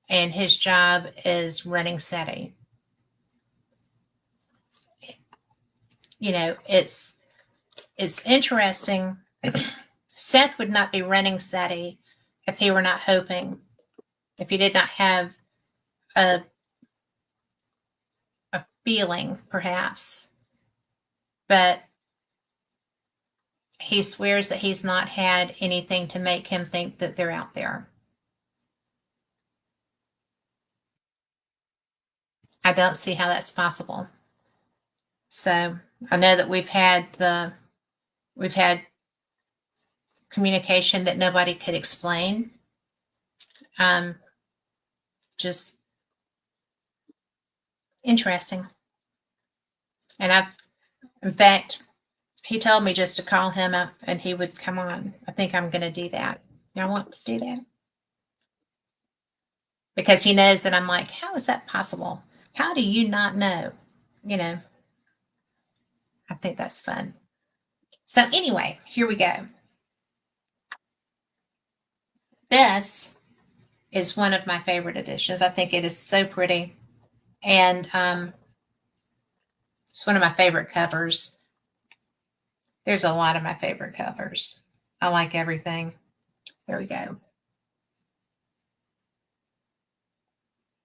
and his job is running SETI. It's interesting. Seth would not be running SETI if he were not hoping, if he did not have a feeling, perhaps. But he swears that he's not had anything to make him think that they're out there. I don't see how that's possible. So I know that we've had communication that nobody could explain. Just interesting. And in fact, he told me just to call him up and he would come on. I think I'm going to do that. Y'all want to do that? Because he knows that I'm like, how is that possible? How do you not know? I think that's fun. So anyway, here we go. This is one of my favorite editions. I think it is so pretty. And it's one of my favorite covers. There's a lot of my favorite covers. I like everything. There we go.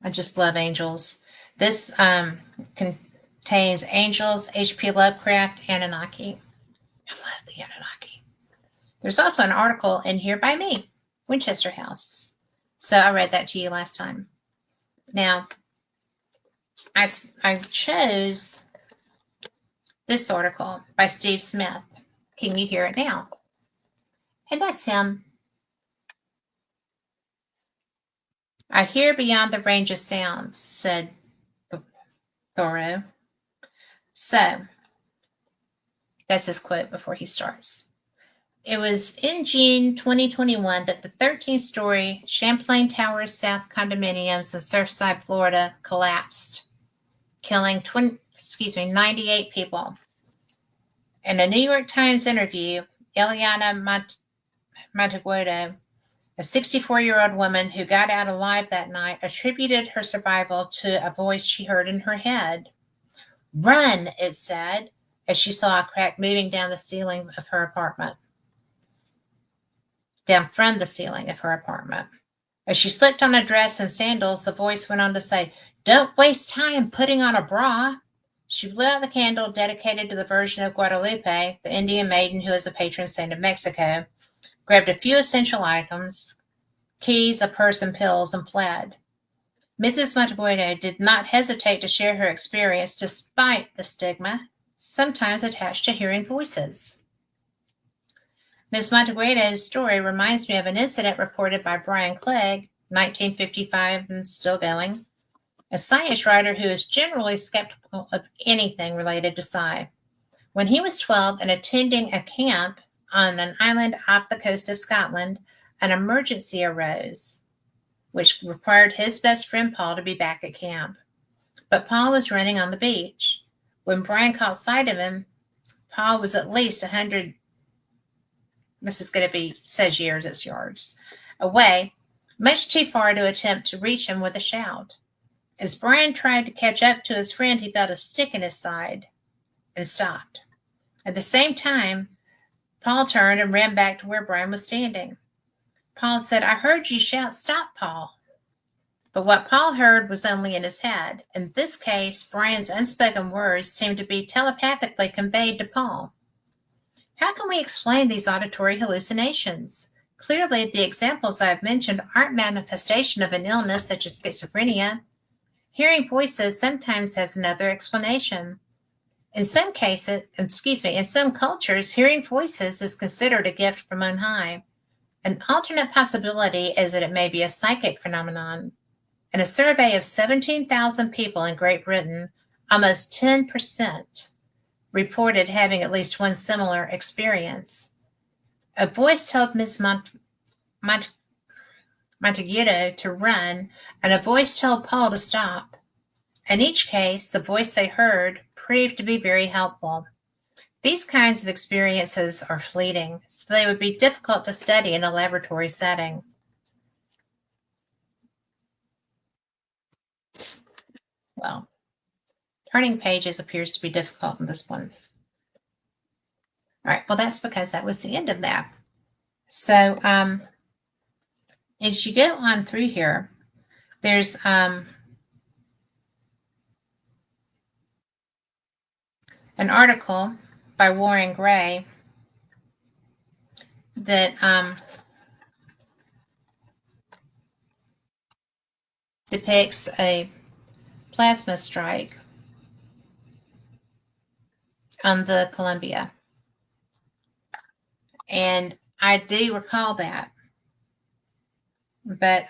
I just love angels. This contains angels, H.P. Lovecraft, Anunnaki. I love the Anunnaki. There's also an article in here by me, Winchester House. So I read that to you last time. Now, I chose this article by Steve Smith. Can you hear it now? And that's him. I hear beyond the range of sounds, said Thoreau. So, that's his quote before he starts. It was in June 2021 that the 13-story Champlain Towers South condominiums in Surfside, Florida collapsed, killing 98 people. In a New York Times interview, Eliana Monteagudo, a 64-year-old woman who got out alive that night, attributed her survival to a voice she heard in her head. "Run," it said, as she saw a crack moving down from the ceiling of her apartment. As she slipped on a dress and sandals, the voice went on to say, "Don't waste time putting on a bra." She blew out the candle dedicated to the Virgin of Guadalupe, the Indian maiden who is a patron saint of Mexico, grabbed a few essential items, keys, a purse, and pills, and fled. Mrs. Monteagudo did not hesitate to share her experience despite the stigma sometimes attached to hearing voices. Ms. Monteagudo's story reminds me of an incident reported by Brian Clegg, 1955 and still going, a science writer who is generally skeptical of anything related to psi. When he was 12 and attending a camp on an island off the coast of Scotland, an emergency arose, which required his best friend Paul to be back at camp. But Paul was running on the beach. When Brian caught sight of him, Paul was at least 100, this is going to be, says years, it's yards, away, much too far to attempt to reach him with a shout. As Brian tried to catch up to his friend, he felt a stick in his side and stopped. At the same time, Paul turned and ran back to where Brian was standing. Paul said, "I heard you shout, 'Stop, Paul.'" But what Paul heard was only in his head. In this case, Brian's unspoken words seemed to be telepathically conveyed to Paul. How can we explain these auditory hallucinations? Clearly, the examples I have mentioned aren't manifestation of an illness such as schizophrenia. Hearing voices sometimes has another explanation. In some cultures, hearing voices is considered a gift from on high. An alternate possibility is that it may be a psychic phenomenon. In a survey of 17,000 people in Great Britain, almost 10% reported having at least one similar experience. A voice told Ms. Monteagudo to run, and a voice told Paul to stop. In each case, the voice they heard proved to be very helpful. These kinds of experiences are fleeting, so they would be difficult to study in a laboratory setting. Well, turning pages appears to be difficult in this one. All right, well, that's because that was the end of that. So as you go on through here, there's an article by Warren Gray that depicts a plasma strike on the Columbia. And I do recall that. But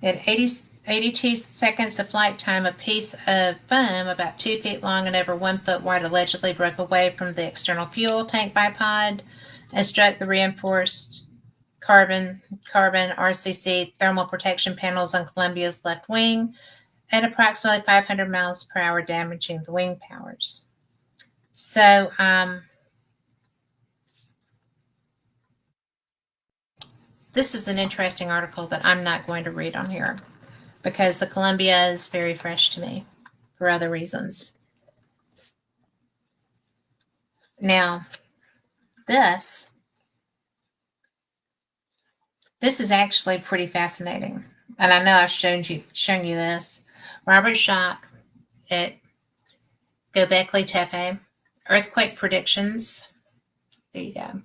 at 82 seconds of flight time, a piece of foam about 2 feet long and over 1 foot wide allegedly broke away from the external fuel tank bipod and struck the reinforced carbon RCC thermal protection panels on Columbia's left wing at approximately 500 miles per hour, damaging the wing powers. So this is an interesting article that I'm not going to read on here because the Columbia is very fresh to me for other reasons. Now, this is actually pretty fascinating. And I know I've shown you this. Robert Schoch at Göbekli Tepe, Earthquake Predictions. There you go.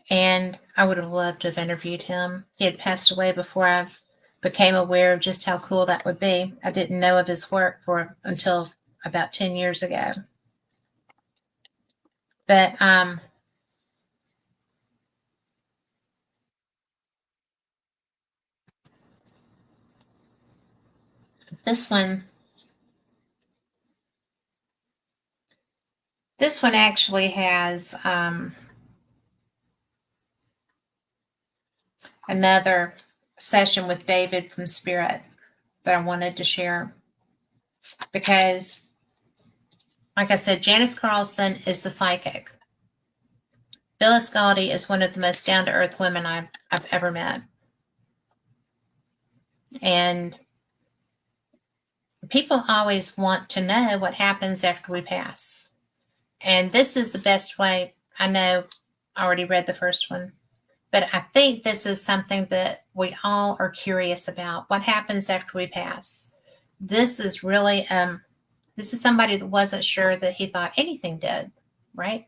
And I would have loved to have interviewed him. He had passed away before I became aware of just how cool that would be. I didn't know of his work until about 10 years ago. But this one actually has another session with David from Spirit that I wanted to share because, like I said, Janice Carlson is the psychic. Phyllis Galdi is one of the most down-to-earth women I've ever met. And people always want to know what happens after we pass. And this is the best way. I know I already read the first one, but I think this is something that we all are curious about. What happens after we pass? This is really, this is somebody that wasn't sure that he thought anything did, right?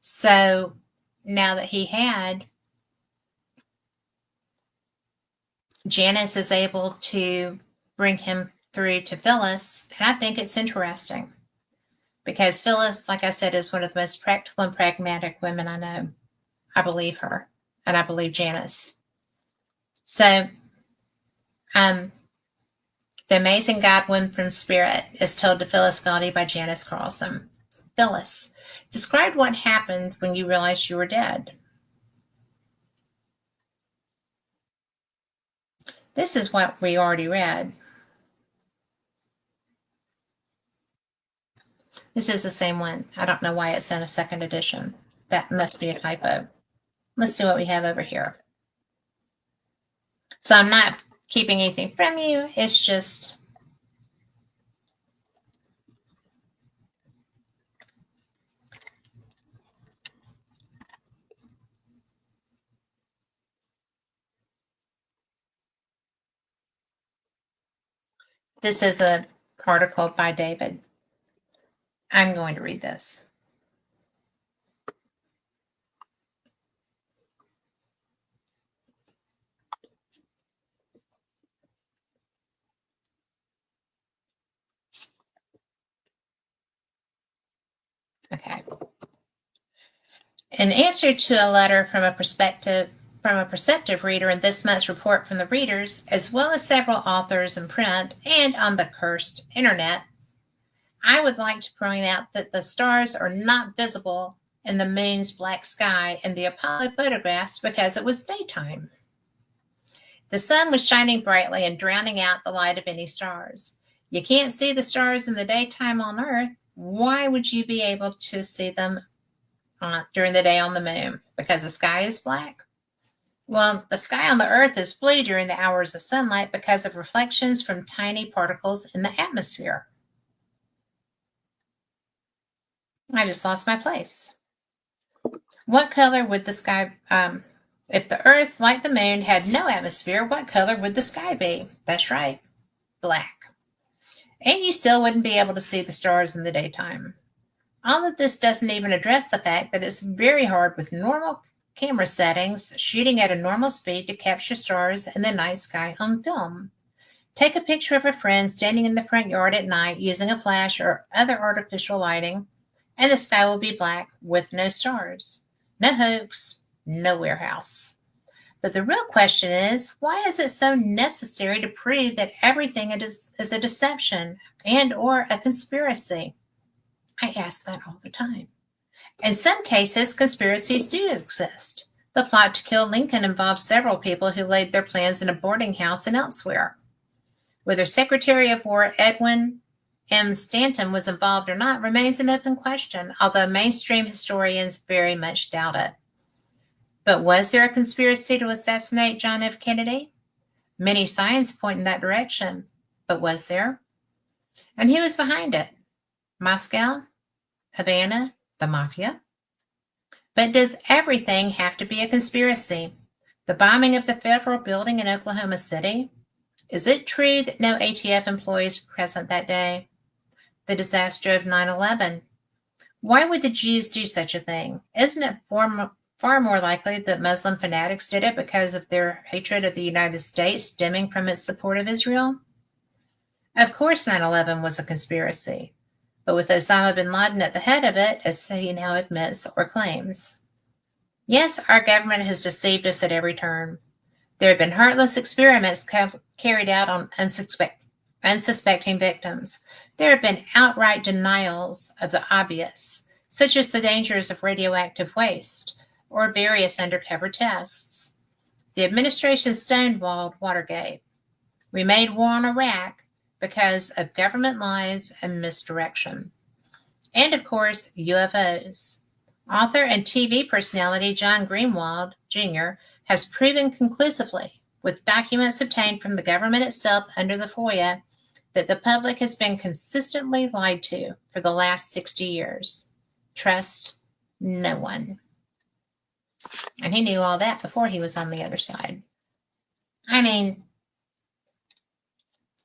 So now that he had, Janice is able to bring him through to Phyllis. And I think it's interesting because Phyllis, like I said, is one of the most practical and pragmatic women I know. I believe her, and I believe Janice. So, the Amazing Godwin from Spirit is told to Phyllis Galdi by Janice Carlson. Phyllis, describe what happened when you realized you were dead. This is what we already read. This is the same one. I don't know why it's in a second edition. That must be a typo. Let's see what we have over here. So I'm not keeping anything from you. It's just this is an article by David. I'm going to read this. Okay. In answer to a letter from a perceptive reader in this month's report from the readers, as well as several authors in print and on the cursed internet, I would like to point out that the stars are not visible in the moon's black sky in the Apollo photographs because it was daytime. The sun was shining brightly and drowning out the light of any stars. You can't see the stars in the daytime on Earth. Why would you be able to see them during the day on the moon? Because the sky is black? Well, the sky on the Earth is blue during the hours of sunlight because of reflections from tiny particles in the atmosphere. I just lost my place. What color would the sky, if the Earth, like the moon, had no atmosphere, what color would the sky be? That's right, black. And you still wouldn't be able to see the stars in the daytime. All of this doesn't even address the fact that it's very hard with normal camera settings, shooting at a normal speed to capture stars in the night sky on film. Take a picture of a friend standing in the front yard at night using a flash or other artificial lighting, and the sky will be black with no stars. No hoax, no warehouse. But the real question is, why is it so necessary to prove that everything is a deception and or a conspiracy? I ask that all the time. In some cases, conspiracies do exist. The plot to kill Lincoln involved several people who laid their plans in a boarding house and elsewhere. Whether Secretary of War Edwin M. Stanton was involved or not remains an open question, although mainstream historians very much doubt it. But was there a conspiracy to assassinate John F. Kennedy? Many signs point in that direction, but was there? And who was behind it? Moscow? Havana? The mafia? But does everything have to be a conspiracy? The bombing of the federal building in Oklahoma City? Is it true that no ATF employees were present that day? the disaster of 9/11. Why would the Jews do such a thing? Isn't it far more likely that Muslim fanatics did it because of their hatred of the United States stemming from its support of Israel? Of course, 9/11 was a conspiracy, but with Osama bin Laden at the head of it, as he now admits or claims. Yes, our government has deceived us at every turn. There have been heartless experiments carried out on unsuspecting victims. There have been outright denials of the obvious, such as the dangers of radioactive waste or various undercover tests. The administration stonewalled Watergate. We made war on Iraq because of government lies and misdirection. And of course, UFOs. Author and TV personality John Greenwald Jr. has proven conclusively, with documents obtained from the government itself under the FOIA, that the public has been consistently lied to for the last 60 years. Trust no one. And he knew all that before he was on the other side. I mean,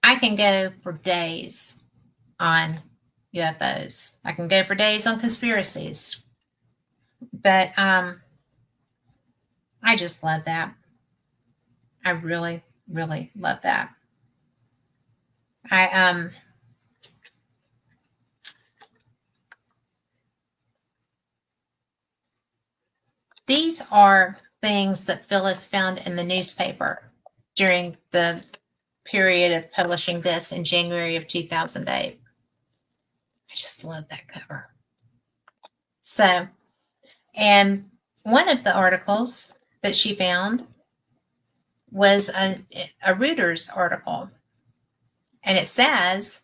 I can go for days on UFOs. I can go for days on conspiracies. But I just love that. I really, really love that. These are things that Phyllis found in the newspaper during the period of publishing this in January of 2008. I just love that cover. So, and one of the articles that she found was a Reuters article. And it says,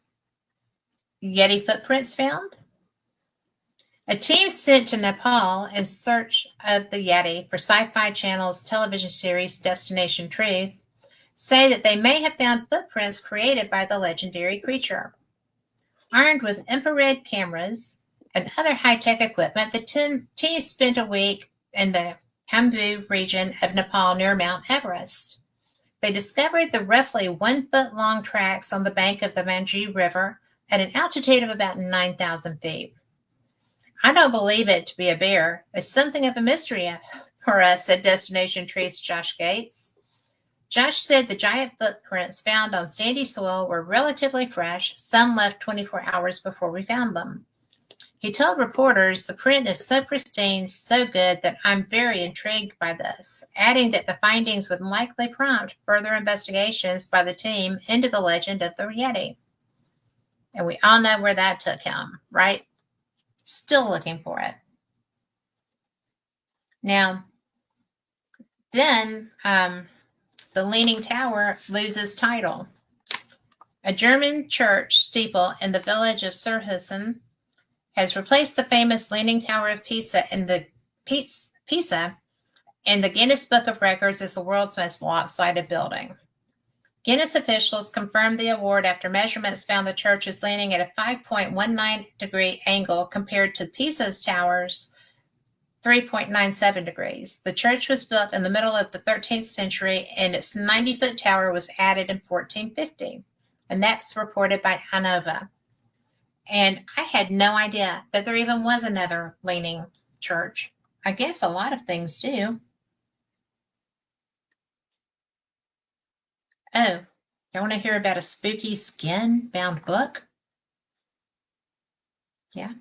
Yeti footprints found? A team sent to Nepal in search of the Yeti for Sci-Fi Channel's television series Destination Truth say that they may have found footprints created by the legendary creature. Armed with infrared cameras and other high-tech equipment, the team spent a week in the Khumbu region of Nepal near Mount Everest. They discovered the roughly 1 foot long tracks on the bank of the Manji River at an altitude of about 9,000 feet. I don't believe it to be a bear. It's something of a mystery for us, said Destination Truth's Josh Gates. Josh said the giant footprints found on sandy soil were relatively fresh, some left 24 hours before we found them. He told reporters the print is so pristine, so good that I'm very intrigued by this, adding that the findings would likely prompt further investigations by the team into the legend of the Yeti. And we all know where that took him, right? Still looking for it. Now, then the Leaning Tower loses title. A German church steeple in the village of Surhusen has replaced the famous Leaning Tower of Pisa in the Guinness Book of Records as the world's most lopsided building. Guinness officials confirmed the award after measurements found the church is leaning at a 5.19 degree angle compared to Pisa's tower's 3.97 degrees. The church was built in the middle of the 13th century and its 90-foot tower was added in 1450. And that's reported by ANOVA. And I had no idea that there even was another leaning church. I guess a lot of things do. Oh, you want to hear about a spooky skin-bound book? Yeah.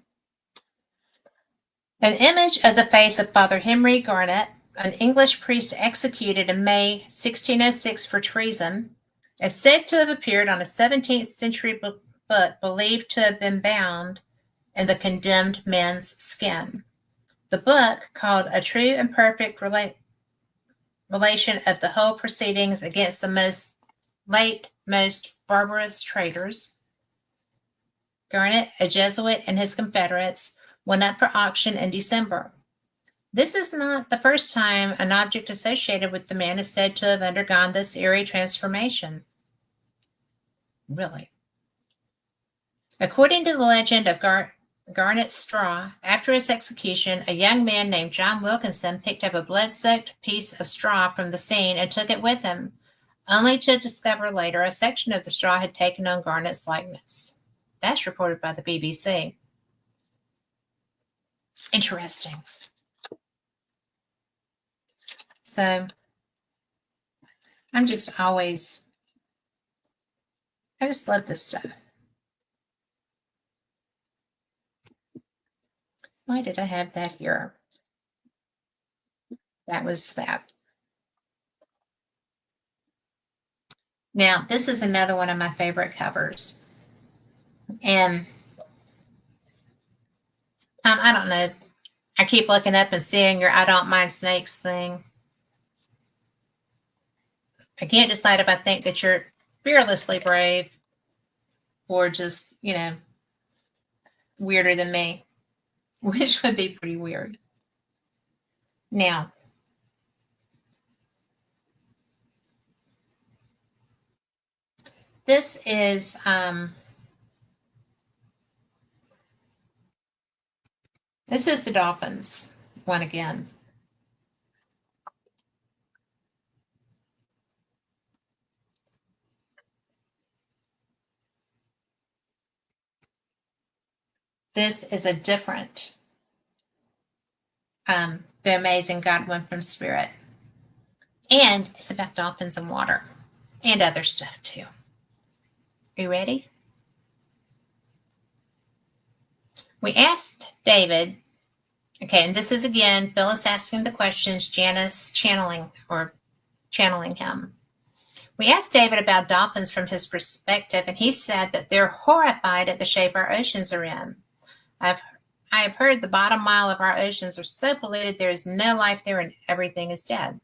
An image of the face of Father Henry Garnet, an English priest executed in May 1606 for treason, is said to have appeared on a 17th century book believed to have been bound in the condemned man's skin. The book, called A True and Perfect Relation of the Whole Proceedings Against the Most Barbarous Traitors, Garnet, a Jesuit, and his confederates, went up for auction in December. This is not the first time an object associated with the man is said to have undergone this eerie transformation. Really? According to the legend of Garnet's straw, after his execution, a young man named John Wilkinson picked up a blood-soaked piece of straw from the scene and took it with him, only to discover later a section of the straw had taken on Garnet's likeness. That's reported by the BBC. Interesting. So I just love this stuff. Why did I have that here? That was that. Now, this is another one of my favorite covers. And I don't know. I keep looking up and seeing your I don't mind snakes thing. I can't decide if I think that you're fearlessly brave or just, weirder than me, which would be pretty weird. Now, this is the dolphins one again. This is a different, The Amazing God One from Spirit. And it's about dolphins and water and other stuff too. Are you ready? We asked David, okay, and this is again, Phyllis asking the questions, Janice channeling him. We asked David about dolphins from his perspective, and he said that they're horrified at the shape our oceans are in. I have heard the bottom mile of our oceans are so polluted there is no life there and everything is dead.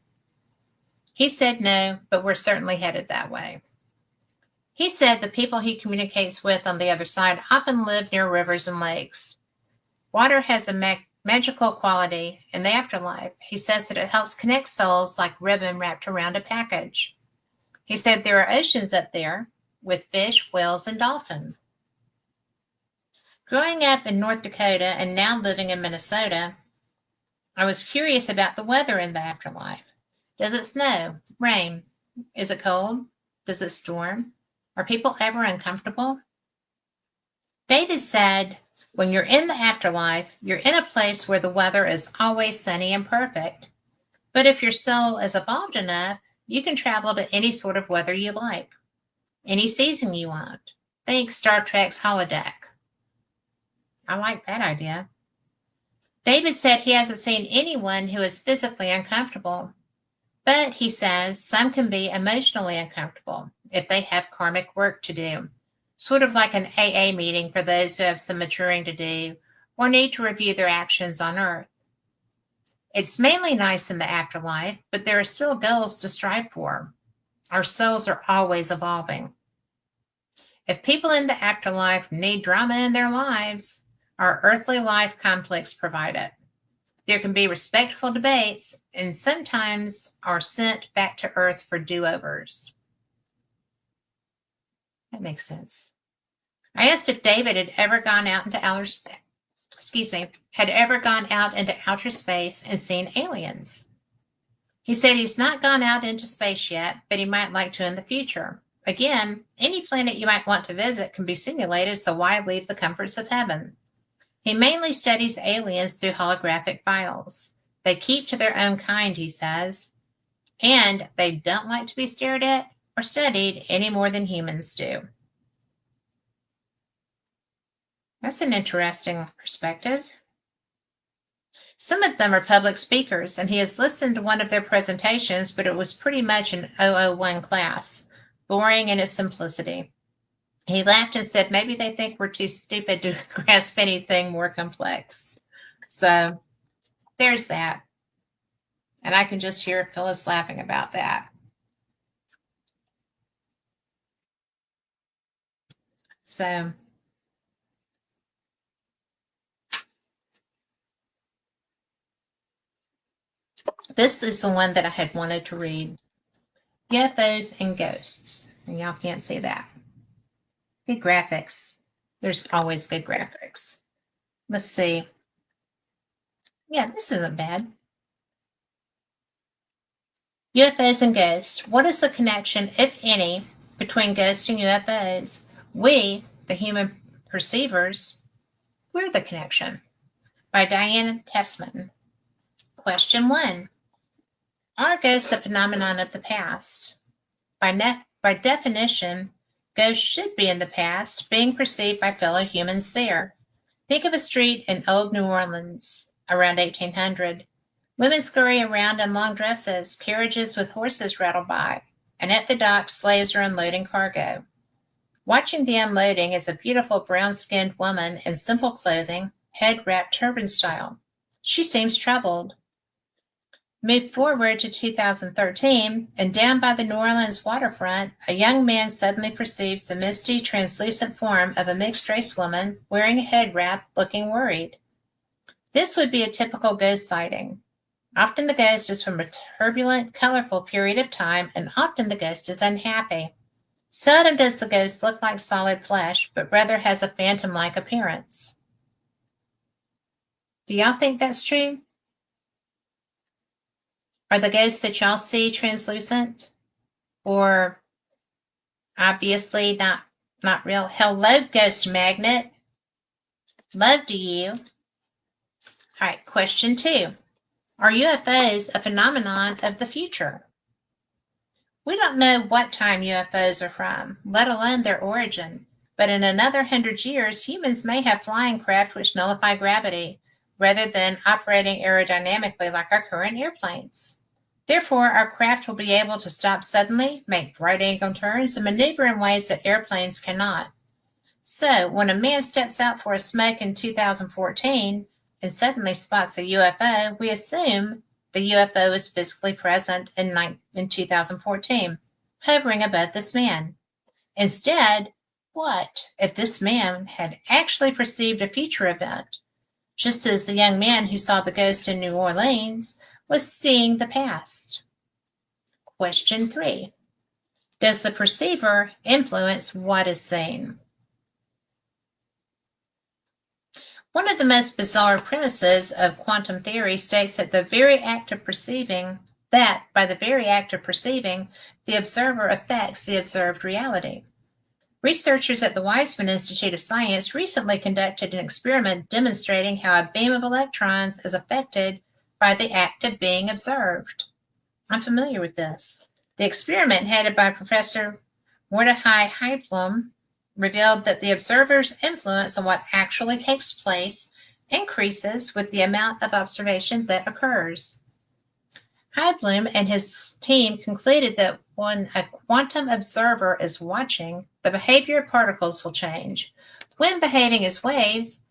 He said no, but we're certainly headed that way. He said the people he communicates with on the other side often live near rivers and lakes. Water has a magical quality in the afterlife. He says that it helps connect souls like ribbon wrapped around a package. He said there are oceans up there with fish, whales, and dolphins. Growing up in North Dakota and now living in Minnesota, I was curious about the weather in the afterlife. Does it snow? Rain? Is it cold? Does it storm? Are people ever uncomfortable? David said, when you're in the afterlife, you're in a place where the weather is always sunny and perfect. But if your soul is evolved enough, you can travel to any sort of weather you like, any season you want. Think Star Trek's holodeck. I like that idea. David said he hasn't seen anyone who is physically uncomfortable, but he says some can be emotionally uncomfortable if they have karmic work to do, sort of like an AA meeting for those who have some maturing to do or need to review their actions on Earth. It's mainly nice in the afterlife, but there are still goals to strive for. Our souls are always evolving. If people in the afterlife need drama in their lives, our earthly life conflicts provide it. There can be respectful debates and sometimes are sent back to Earth for do-overs. That makes sense. I asked if David had ever gone out into outer space and seen aliens. He said he's not gone out into space yet, but he might like to in the future. Again, any planet you might want to visit can be simulated, so why leave the comforts of heaven? He mainly studies aliens through holographic files. They keep to their own kind, he says, and they don't like to be stared at or studied any more than humans do. That's an interesting perspective. Some of them are public speakers, and he has listened to one of their presentations, but it was pretty much an 001 class, boring in its simplicity. He laughed and said, maybe they think we're too stupid to grasp anything more complex. So there's that. And I can just hear Phyllis laughing about that. So this is the one that I had wanted to read. UFOs and Ghosts. And y'all can't see that. Good graphics. There's always good graphics. Let's see. Yeah, this isn't bad. UFOs and ghosts. What is the connection, if any, between ghosts and UFOs? We, the human Perceivers, we're the connection. By Diane Tessman. Question 1. Are ghosts a phenomenon of the past? By definition, ghosts should be in the past, being perceived by fellow humans there. Think of a street in old New Orleans around 1800. Women scurry around in long dresses, carriages with horses rattle by, and at the dock, slaves are unloading cargo. Watching the unloading is a beautiful brown-skinned woman in simple clothing, head wrapped turban style. She seems troubled. Move forward to 2013, and down by the New Orleans waterfront, a young man suddenly perceives the misty, translucent form of a mixed-race woman wearing a head wrap, looking worried. This would be a typical ghost sighting. Often the ghost is from a turbulent, colorful period of time, and often the ghost is unhappy. Seldom does the ghost look like solid flesh, but rather has a phantom-like appearance. Do y'all think that's true? Are the ghosts that y'all see translucent? Or obviously not real? Hello, Ghost Magnet. Love to you. All right, question 2. Are UFOs a phenomenon of the future? We don't know what time UFOs are from, let alone their origin. But in another 100 years, humans may have flying craft which nullify gravity, rather than operating aerodynamically like our current airplanes. Therefore, our craft will be able to stop suddenly, make right-angle turns, and maneuver in ways that airplanes cannot. So, when a man steps out for a smoke in 2014 and suddenly spots a UFO, we assume the UFO is physically present in 2014, hovering above this man. Instead, what if this man had actually perceived a future event, just as the young man who saw the ghost in New Orleans was seeing the past? Question 3. Does the perceiver influence what is seen? One of the most bizarre premises of quantum theory states that by the very act of perceiving, the observer affects the observed reality. Researchers at the Weizmann Institute of Science recently conducted an experiment demonstrating how a beam of electrons is affected by the act of being observed. I'm familiar with this. The experiment, headed by Professor Mordechai Heilblum, revealed that the observer's influence on what actually takes place increases with the amount of observation that occurs. Heilblum and his team concluded that when a quantum observer is watching, the behavior of particles will change. When behaving as waves,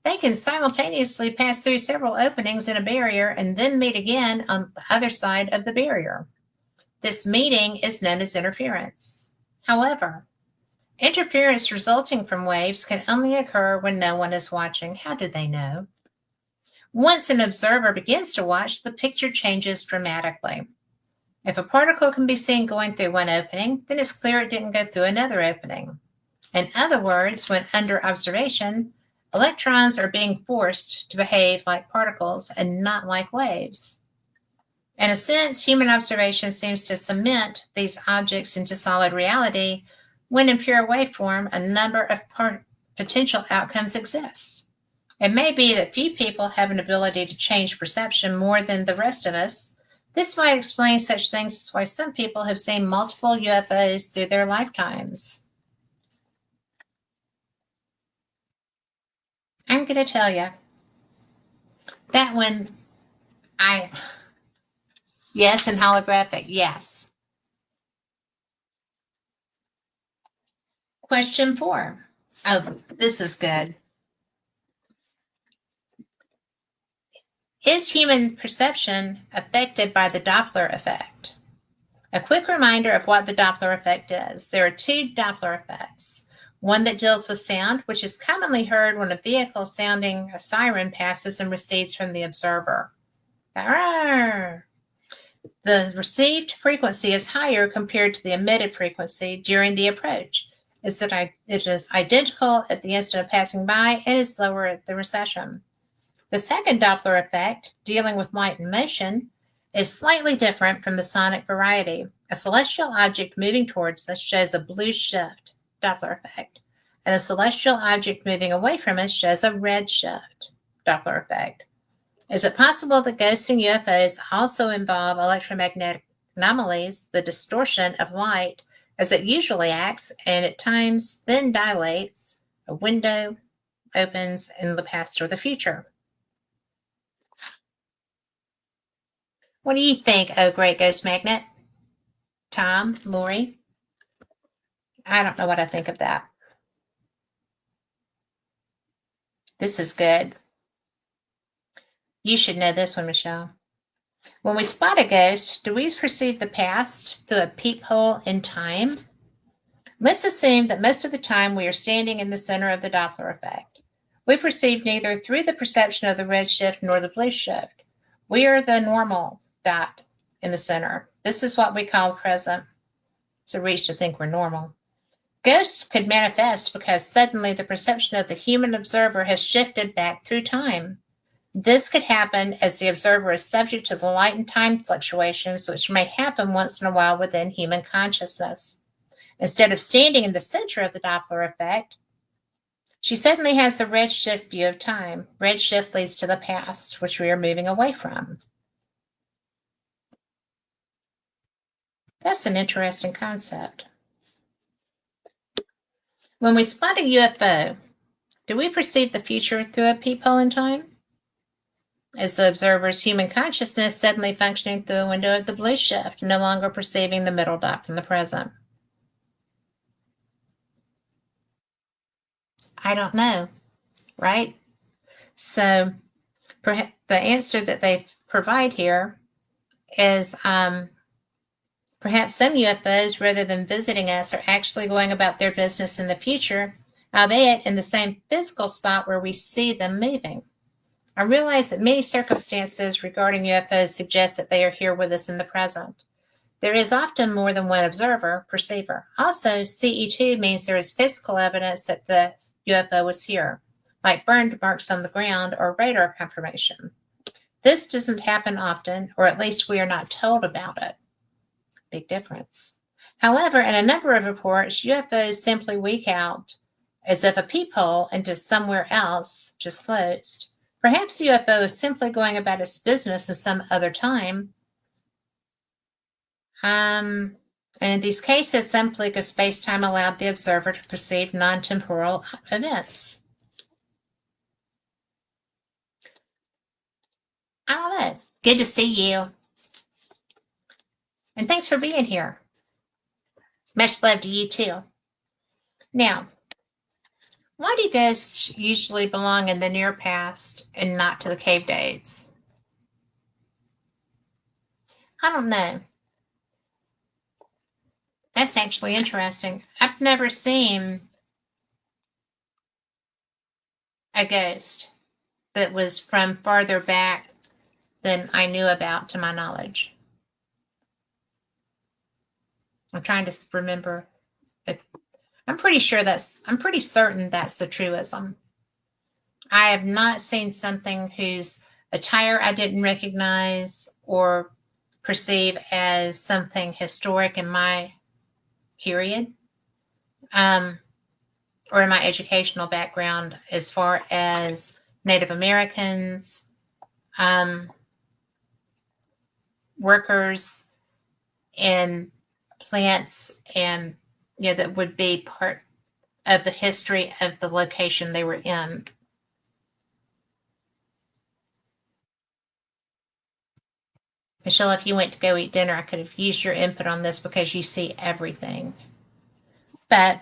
they can simultaneously pass through several openings in a barrier and then meet again on the other side of the barrier. This meeting is known as interference. However, interference resulting from waves can only occur when no one is watching. How do they know? Once an observer begins to watch, the picture changes dramatically. If a particle can be seen going through one opening, then it's clear it didn't go through another opening. In other words, when under observation, electrons are being forced to behave like particles and not like waves. In a sense, human observation seems to cement these objects into solid reality, when in pure waveform, a number of potential outcomes exist. It may be that few people have an ability to change perception more than the rest of us. This might explain such things as why some people have seen multiple UFOs through their lifetimes. I'm going to tell you, that one, yes, and holographic, yes. Question 4. Oh, this is good. Is human perception affected by the Doppler effect? A quick reminder of what the Doppler effect is. There are 2 Doppler effects. One that deals with sound, which is commonly heard when a vehicle sounding a siren passes and recedes from the observer. The received frequency is higher compared to the emitted frequency during the approach. It is identical at the instant of passing by and is lower at the recession. The second Doppler effect, dealing with light and motion, is slightly different from the sonic variety. A celestial object moving towards us shows a blue shift, Doppler effect. and a celestial object moving away from us shows a redshift Doppler effect. Is it possible that ghosts and UFOs also involve electromagnetic anomalies, the distortion of light as it usually acts and at times then dilates? A window opens in the past or the future. What do you think, oh great ghost magnet? Tom, Lori? I don't know what I think of that. This is good. You should know this one, Michelle. When we spot a ghost, do we perceive the past through a peephole in time? Let's assume that most of the time we are standing in the center of the Doppler effect. We perceive neither through the perception of the red shift nor the blue shift. We are the normal dot in the center. This is what we call present. It's a reach to think we're normal. Ghosts could manifest because suddenly the perception of the human observer has shifted back through time. This could happen as the observer is subject to the light and time fluctuations, which may happen once in a while within human consciousness. Instead of standing in the center of the Doppler effect, she suddenly has the redshift view of time. Redshift leads to the past, which we are moving away from. That's an interesting concept. When we spot a UFO, do we perceive the future through a peephole in time? Is the observer's human consciousness suddenly functioning through a window of the blue shift, no longer perceiving the middle dot from the present? I don't know, right? So the answer that they provide here is perhaps some UFOs, rather than visiting us, are actually going about their business in the future, albeit in the same physical spot where we see them moving. I realize that many circumstances regarding UFOs suggest that they are here with us in the present. There is often more than one observer, perceiver. Also, CE2 means there is physical evidence that the UFO was here, like burn marks on the ground or radar confirmation. This doesn't happen often, or at least we are not told about it. Big difference. However, in a number of reports, UFOs simply leak out as if a peephole into somewhere else just closed. Perhaps the UFO is simply going about its business in some other time. And in these cases, some fluke of space-time allowed the observer to perceive non-temporal events. I don't know. Good to see you. And thanks for being here. Much love to you too. Now, why do ghosts usually belong in the near past and not to the cave days? I don't know. That's actually interesting. I've never seen a ghost that was from farther back than I knew about, to my knowledge. I'm trying to remember. I'm pretty certain that's the truism. I have not seen something whose attire I didn't recognize or perceive as something historic in my period, or in my educational background, as far as Native Americans, workers in plants, and that would be part of the history of the location they were in. Michelle, if you went to go eat dinner, I could have used your input on this because you see everything. But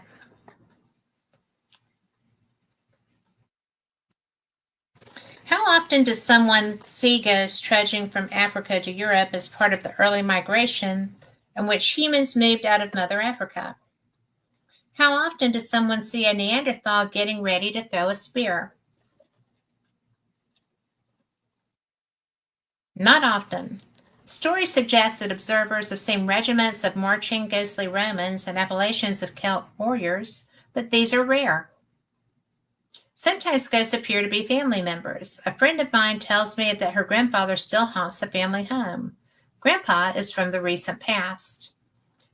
how often does someone see ghosts trudging from Africa to Europe as part of the early migration in which humans moved out of Mother Africa? How often does someone see a Neanderthal getting ready to throw a spear? Not often. Stories suggest that observers have seen regiments of marching ghostly Romans and Appalachians of Celt warriors, but these are rare. Sometimes ghosts appear to be family members. A friend of mine tells me that her grandfather still haunts the family home. Grandpa is from the recent past.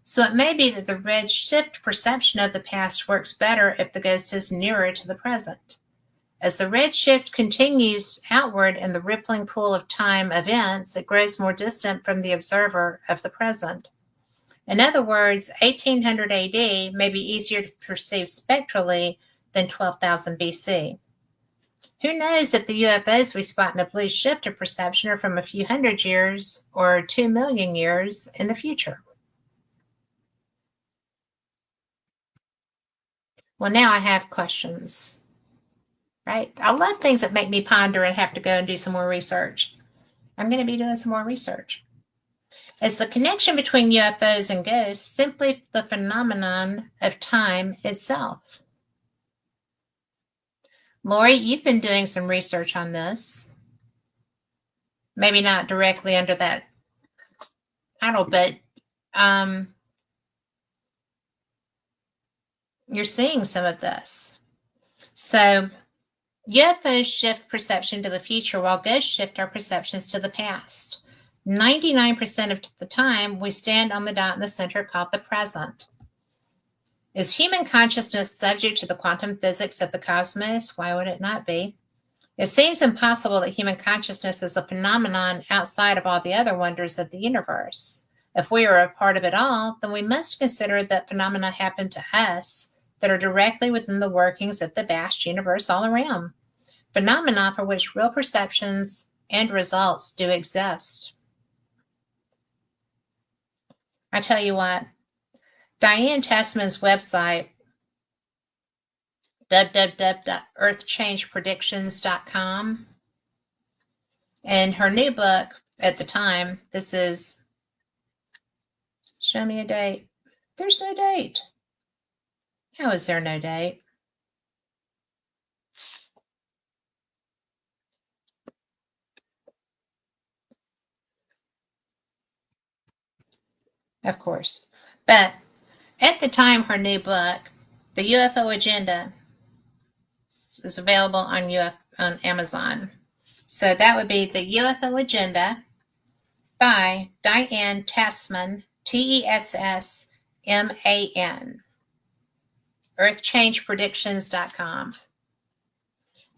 So it may be that the red shift perception of the past works better if the ghost is nearer to the present. As the red shift continues outward in the rippling pool of time events, it grows more distant from the observer of the present. In other words, 1800 AD may be easier to perceive spectrally than 12,000 BC. Who knows if the UFOs we spot in a blue shift of perception are from a few hundred years or 2 million years in the future? Well, now I have questions, right? I love things that make me ponder and have to go and do some more research. I'm going to be doing some more research. Is the connection between UFOs and ghosts simply the phenomenon of time itself? Lori, you've been doing some research on this. Maybe not directly under that title, but you're seeing some of this. So UFOs shift perception to the future while ghosts shift our perceptions to the past. 99% of the time, we stand on the dot in the center called the present. Is human consciousness subject to the quantum physics of the cosmos? Why would it not be? It seems impossible that human consciousness is a phenomenon outside of all the other wonders of the universe. If we are a part of it all, then we must consider that phenomena happen to us that are directly within the workings of the vast universe all around. Phenomena for which real perceptions and results do exist. I tell you what, Diane Tessman's website, www.earthchangepredictions.com, and her new book at the time, this is, show me a date. There's no date. How is there no date? Of course. But at the time, her new book, The UFO Agenda, is available on Amazon. So that would be The UFO Agenda by Diane Tessman, Tessman, earthchangepredictions.com.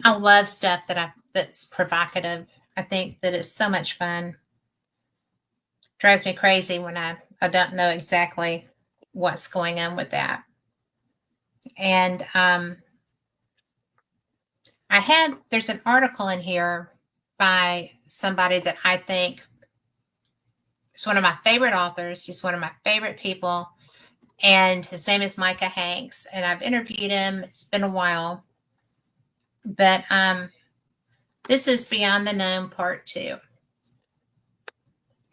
I love stuff that's provocative. I think that it's so much fun. Drives me crazy when I don't know exactly what's going on with that. And there's an article in here by somebody that I think is one of my favorite authors. He's one of my favorite people. And his name is Micah Hanks. And I've interviewed him. It's been a while. But this is Beyond the Known Part 2.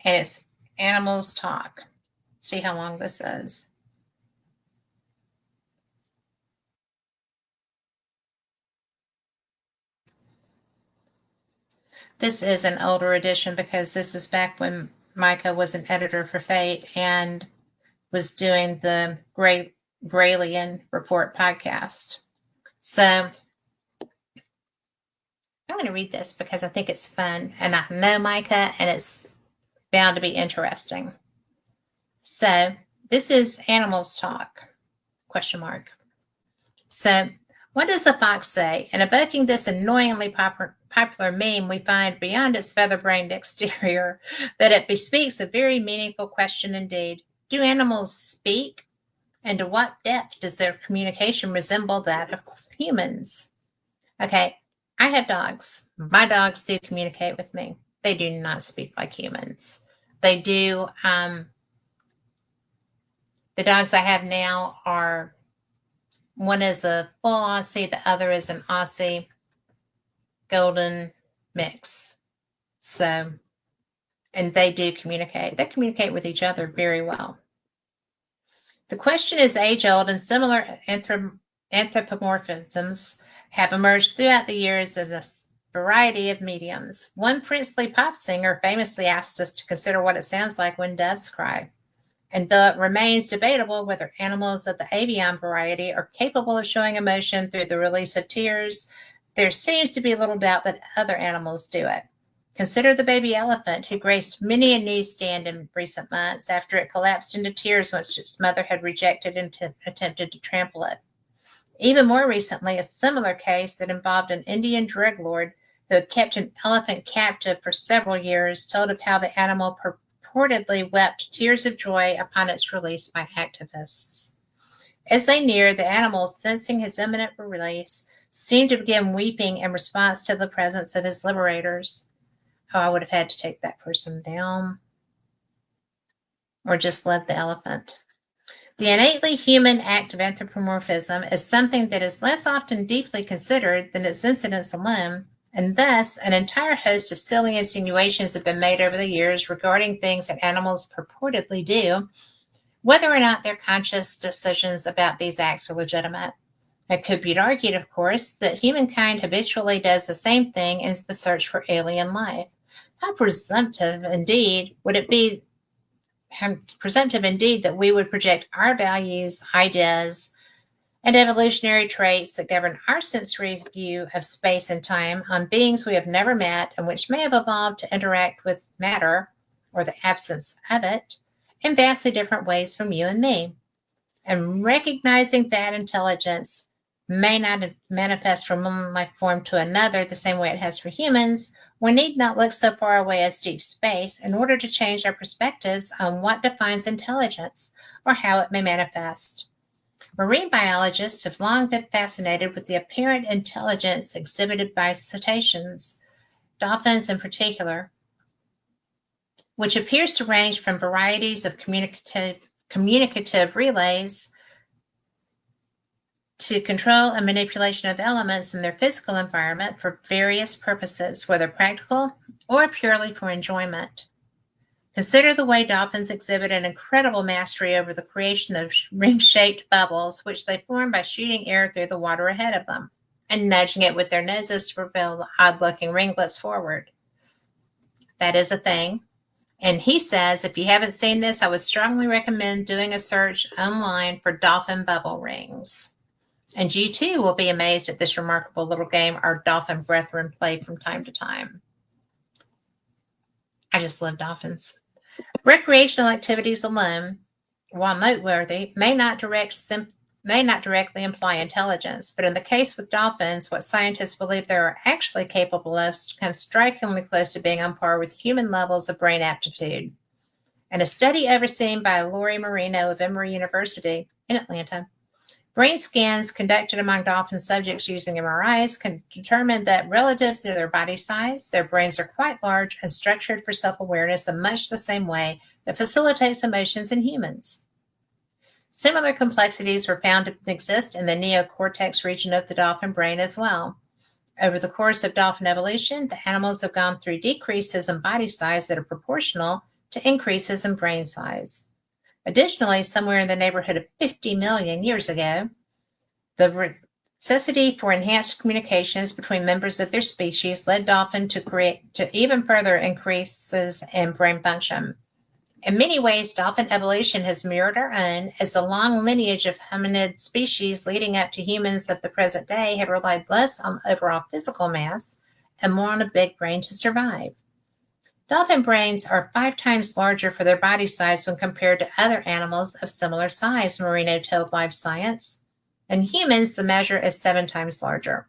And it's Animals Talk. See how long this is. This is an older edition because this is back when Micah was an editor for Fate and was doing the Gralien Report podcast. So I'm going to read this because I think it's fun and I know Micah and it's bound to be interesting. So this is Animals Talk, ? So what does the fox say? In evoking this annoyingly popular meme, we find beyond its feather-brained exterior that it bespeaks a very meaningful question indeed. Do animals speak? And to what depth does their communication resemble that of humans? Okay, I have dogs. My dogs do communicate with me. They do not speak like humans. They do. The dogs I have now are, one is a full Aussie, the other is an Aussie golden mix. So, and they do communicate. They communicate with each other very well. The question is age-old, and similar anthropomorphisms have emerged throughout the years of a variety of mediums. One princely pop singer famously asked us to consider what it sounds like when doves cry. And though it remains debatable whether animals of the avian variety are capable of showing emotion through the release of tears, there seems to be little doubt that other animals do it. Consider the baby elephant who graced many a newsstand in recent months after it collapsed into tears once its mother had rejected and attempted to trample it. Even more recently, a similar case that involved an Indian drug lord who had kept an elephant captive for several years told of how the animal purportedly wept tears of joy upon its release by activists. As they neared, the animal, sensing his imminent release, seemed to begin weeping in response to the presence of his liberators. Oh, I would have had to take that person down or just let the elephant. The innately human act of anthropomorphism is something that is less often deeply considered than its incidence alone, and thus an entire host of silly insinuations have been made over the years regarding things that animals purportedly do, whether or not their conscious decisions about these acts are legitimate. It could be argued, of course, that humankind habitually does the same thing in the search for alien life. How presumptive indeed that we would project our values, ideas, and evolutionary traits that govern our sensory view of space and time on beings we have never met and which may have evolved to interact with matter, or the absence of it, in vastly different ways from you and me. And recognizing that intelligence may not manifest from one life form to another the same way it has for humans, we need not look so far away as deep space in order to change our perspectives on what defines intelligence or how it may manifest. Marine biologists have long been fascinated with the apparent intelligence exhibited by cetaceans, dolphins in particular, which appears to range from varieties of communicative relays to control and manipulation of elements in their physical environment for various purposes, whether practical or purely for enjoyment. Consider the way dolphins exhibit an incredible mastery over the creation of ring-shaped bubbles, which they form by shooting air through the water ahead of them and nudging it with their noses to propel the odd-looking ringlets forward. That is a thing. And he says, if you haven't seen this, I would strongly recommend doing a search online for dolphin bubble rings. And you too will be amazed at this remarkable little game our dolphin brethren play from time to time. I just love dolphins. Recreational activities alone, while noteworthy, may not directly imply intelligence, but in the case with dolphins, what scientists believe they are actually capable of comes strikingly close to being on par with human levels of brain aptitude. In a study overseen by Lori Marino of Emory University in Atlanta, brain scans conducted among dolphin subjects using MRIs can determine that relative to their body size, their brains are quite large and structured for self-awareness in much the same way that facilitates emotions in humans. Similar complexities were found to exist in the neocortex region of the dolphin brain as well. Over the course of dolphin evolution, the animals have gone through decreases in body size that are proportional to increases in brain size. Additionally, somewhere in the neighborhood of 50 million years ago, the necessity for enhanced communications between members of their species led dolphins to even further increases in brain function. In many ways, dolphin evolution has mirrored our own, as the long lineage of hominid species leading up to humans of the present day have relied less on overall physical mass and more on a big brain to survive. Dolphin brains are 5 times larger for their body size when compared to other animals of similar size, Marino told Live Science. In humans, the measure is 7 times larger.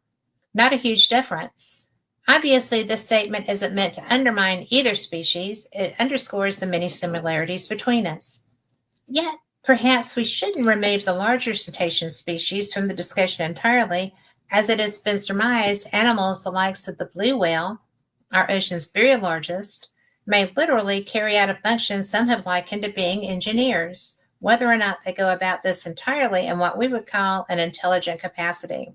Not a huge difference. Obviously, this statement isn't meant to undermine either species. It underscores the many similarities between us. Yet, perhaps we shouldn't remove the larger cetacean species from the discussion entirely, as it has been surmised animals the likes of the blue whale, our ocean's very largest, may literally carry out a function some have likened to being engineers, whether or not they go about this entirely in what we would call an intelligent capacity.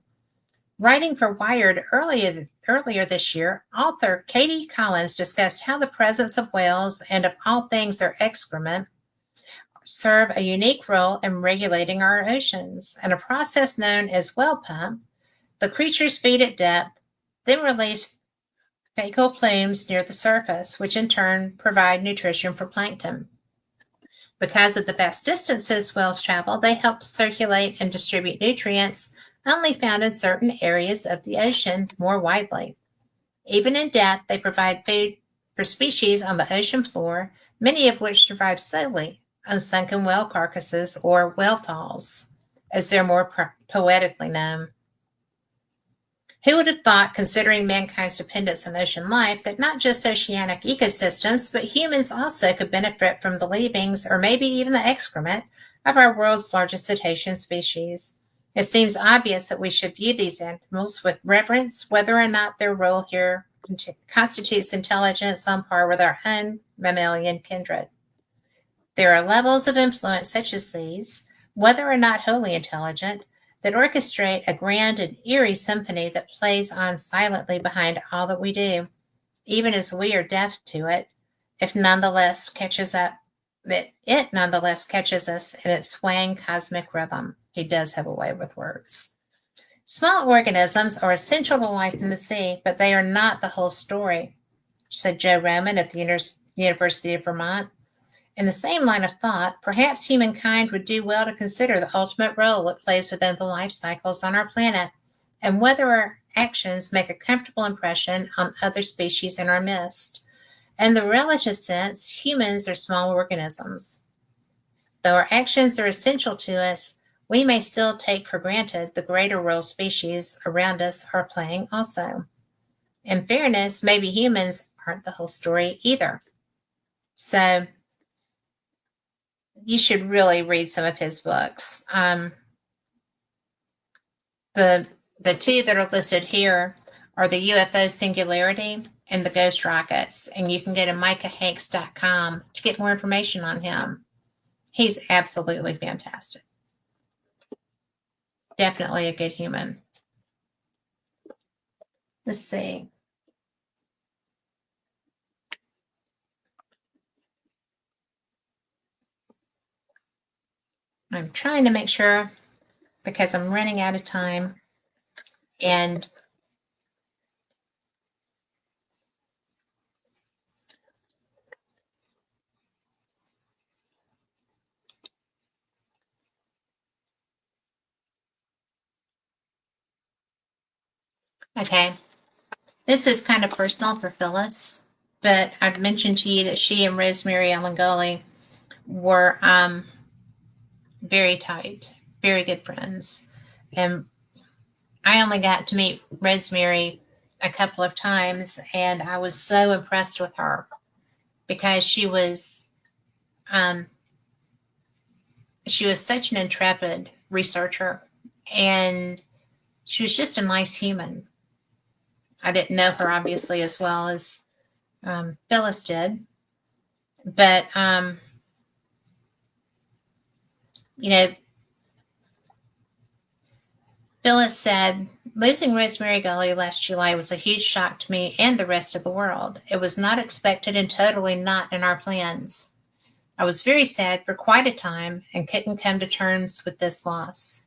Writing for Wired earlier this year, author Katie Collins discussed how the presence of whales and of all things their excrement serve a unique role in regulating our oceans. In a process known as whale pump, the creatures feed at depth, then release fecal plumes near the surface, which in turn provide nutrition for plankton. Because of the vast distances whales travel, they help to circulate and distribute nutrients only found in certain areas of the ocean more widely. Even in death, they provide food for species on the ocean floor, many of which survive solely on sunken whale carcasses or whale falls, as they're more poetically known. Who would have thought, considering mankind's dependence on ocean life, that not just oceanic ecosystems, but humans also could benefit from the leavings or maybe even the excrement of our world's largest cetacean species? It seems obvious that we should view these animals with reverence, whether or not their role here constitutes intelligence on par with our own mammalian kindred. There are levels of influence such as these, whether or not wholly intelligent, that orchestrate a grand and eerie symphony that plays on silently behind all that we do, even as we are deaf to it, if nonetheless catches up that it nonetheless catches us in its swaying cosmic rhythm. He does have a way with words. Small organisms are essential to life in the sea, but they are not the whole story, said Joe Roman of the University of Vermont. In the same line of thought, perhaps humankind would do well to consider the ultimate role it plays within the life cycles on our planet and whether our actions make a comfortable impression on other species in our midst. In the relative sense, humans are small organisms. Though our actions are essential to us, we may still take for granted the greater role species around us are playing also. In fairness, maybe humans aren't the whole story either. So, you should really read some of his books. The two that are listed here are the UFO Singularity and the Ghost Rockets, and you can go to micahhanks.com to get more information on him. He's absolutely fantastic. Definitely a good human. Let's see. I'm trying to make sure because I'm running out of time. And okay, this is kind of personal for Phyllis, but I've mentioned to you that she and Rosemary Ellen Gully were very tight, very good friends. And I only got to meet Rosemary a couple of times, and I was so impressed with her because she was such an intrepid researcher, and she was just a nice human. I didn't know her obviously as well as Phyllis did, but you know, Phyllis said, losing Rosemary Gully last July was a huge shock to me and the rest of the world. It was not expected and totally not in our plans. I was very sad for quite a time and couldn't come to terms with this loss.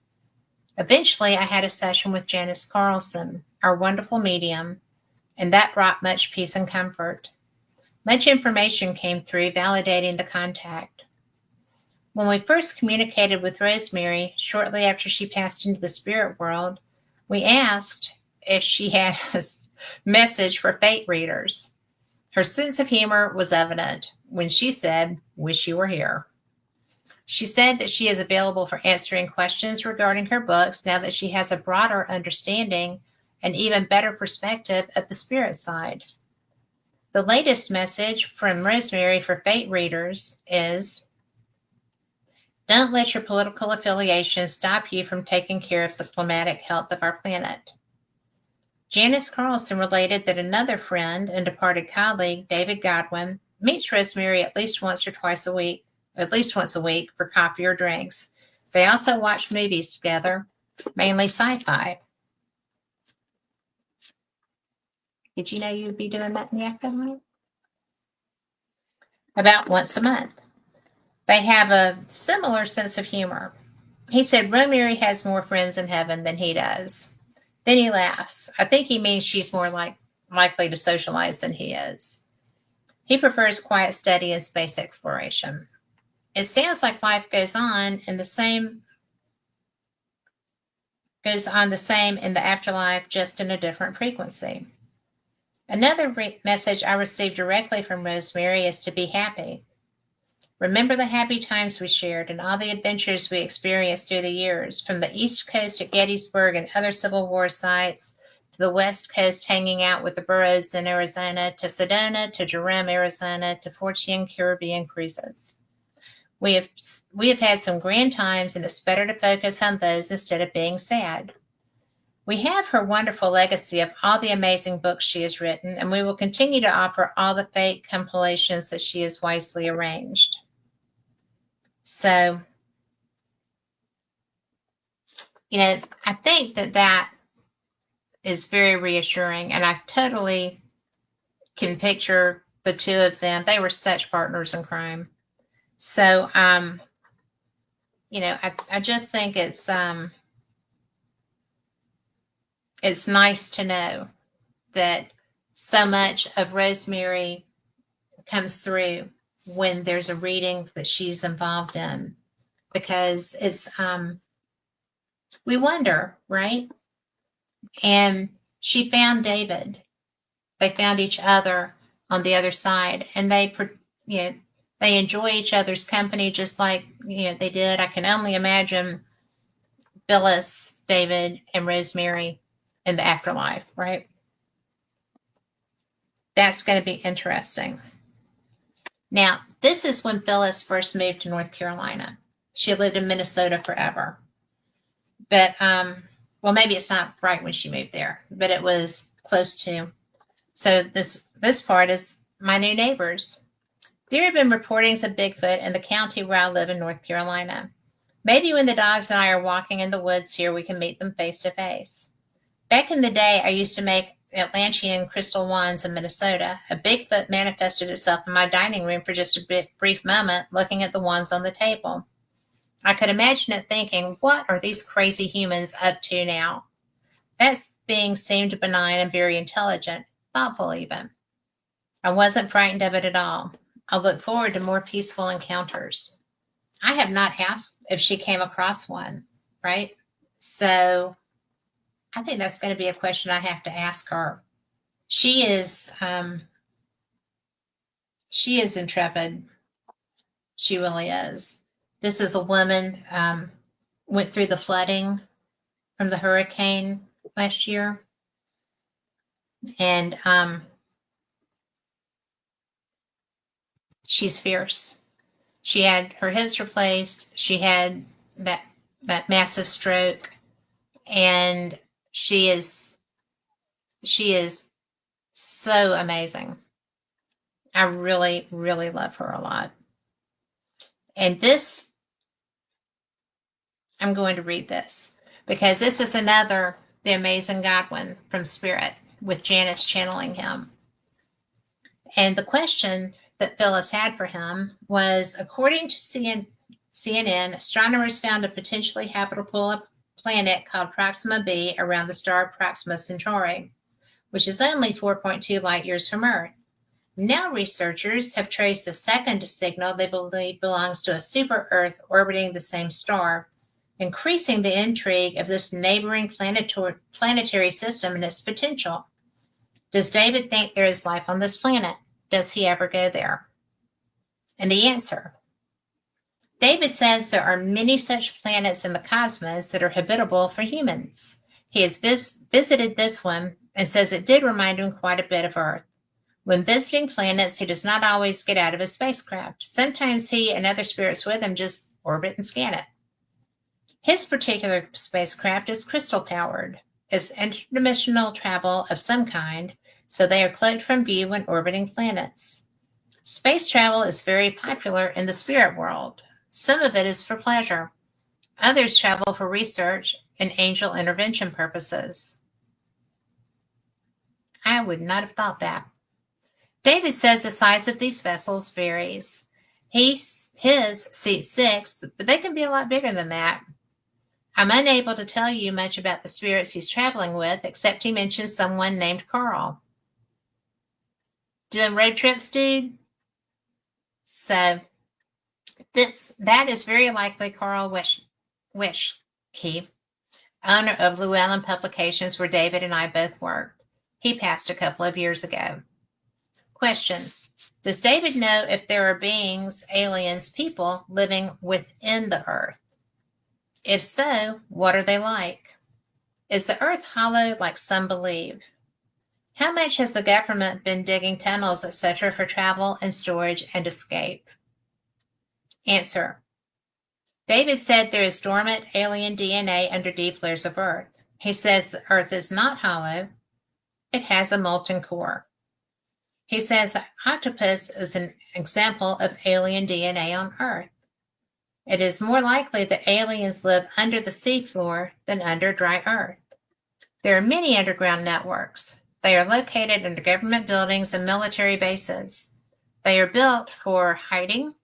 Eventually, I had a session with Janice Carlson, our wonderful medium, and that brought much peace and comfort. Much information came through validating the contact. When we first communicated with Rosemary, shortly after she passed into the spirit world, we asked if she had a message for fate readers. Her sense of humor was evident when she said, "Wish you were here." She said that she is available for answering questions regarding her books now that she has a broader understanding and even better perspective of the spirit side. The latest message from Rosemary for fate readers is, don't let your political affiliation stop you from taking care of the climatic health of our planet. Janice Carlson related that another friend and departed colleague, David Godwin, meets Rosemary at least once a week for coffee or drinks. They also watch movies together, mainly sci-fi. Did you know you'd be doing that in the afternoon? About once a month. They have a similar sense of humor. He said Rosemary has more friends in heaven than he does. Then he laughs. I think he means she's more likely to socialize than he is. He prefers quiet study and space exploration. It sounds like life goes on the same in the afterlife, just in a different frequency. Another message I received directly from Rosemary is to be happy. Remember the happy times we shared and all the adventures we experienced through the years, from the East Coast at Gettysburg and other Civil War sites, to the West Coast hanging out with the Burroughs in Arizona, to Sedona, to Jerome, Arizona, to Fortune Caribbean cruises. We have had some grand times, and it's better to focus on those instead of being sad. We have her wonderful legacy of all the amazing books she has written, and we will continue to offer all the fate compilations that she has wisely arranged. So, I think that is very reassuring, and I totally can picture the two of them. They were such partners in crime. So, I just think it's nice to know that so much of Rosemary comes through when there's a reading that she's involved in, because it's we wonder, right? And she found David. They found each other on the other side, and they enjoy each other's company just like they did. I can only imagine Phyllis, David, and Rosemary in the afterlife, right? That's going to be interesting. Now, this is when Phyllis first moved to North Carolina. She lived in Minnesota forever. But, well, maybe it's not right when she moved there, but it was close to. So this part is my new neighbors. There have been reportings of Bigfoot in the county where I live in North Carolina. Maybe when the dogs and I are walking in the woods here, we can meet them face to face. Back in the day, I used to make Atlantean crystal wands in Minnesota. A Bigfoot manifested itself in my dining room for just a brief moment, looking at the wands on the table. I could imagine it thinking, what are these crazy humans up to now? That being seemed benign and very intelligent, thoughtful even. I wasn't frightened of it at all. I look forward to more peaceful encounters. I have not asked if she came across one, right? So I think that's going to be a question I have to ask her. She is intrepid. She really is. This is a woman, went through the flooding from the hurricane last year. And she's fierce. She had her hips replaced. She had that massive stroke. And she is so amazing. I really, really love her a lot. And this, I'm going to read this because this is another The Amazing Godwin from Spirit with Janice channeling him. And the question that Phyllis had for him was, according to CNN, astronomers found a potentially habitable planet called Proxima b around the star Proxima Centauri, which is only 4.2 light years from Earth. Now researchers have traced a second signal they believe belongs to a super-Earth orbiting the same star, increasing the intrigue of this neighboring planetary system and its potential. Does David think there is life on this planet? Does he ever go there? And the answer: David says there are many such planets in the cosmos that are habitable for humans. He has visited this one and says it did remind him quite a bit of Earth. When visiting planets, he does not always get out of his spacecraft. Sometimes he and other spirits with him just orbit and scan it. His particular spacecraft is crystal-powered. It's interdimensional travel of some kind, so they are cloaked from view when orbiting planets. Space travel is very popular in the spirit world. Some of it is for pleasure. Others travel for research and angel intervention purposes. I would not have thought that. David says the size of these vessels varies. His seats 6, but they can be a lot bigger than that. I'm unable to tell you much about the spirits he's traveling with, except he mentions someone named Carl. Doing road trips, dude? So that is very likely Carl Wischke, owner of Llewellyn Publications, where David and I both worked. He passed a couple of years ago. Question: does David know if there are beings, aliens, people living within the earth? If so, what are they like? Is the earth hollow like some believe? How much has the government been digging tunnels, etc., for travel and storage and escape? Answer: David said there is dormant alien DNA under deep layers of Earth. He says the Earth is not hollow, it has a molten core. He says that octopus is an example of alien DNA on Earth. It is more likely that aliens live under the seafloor than under dry Earth. There are many underground networks. They are located under government buildings and military bases. They are built for hiding,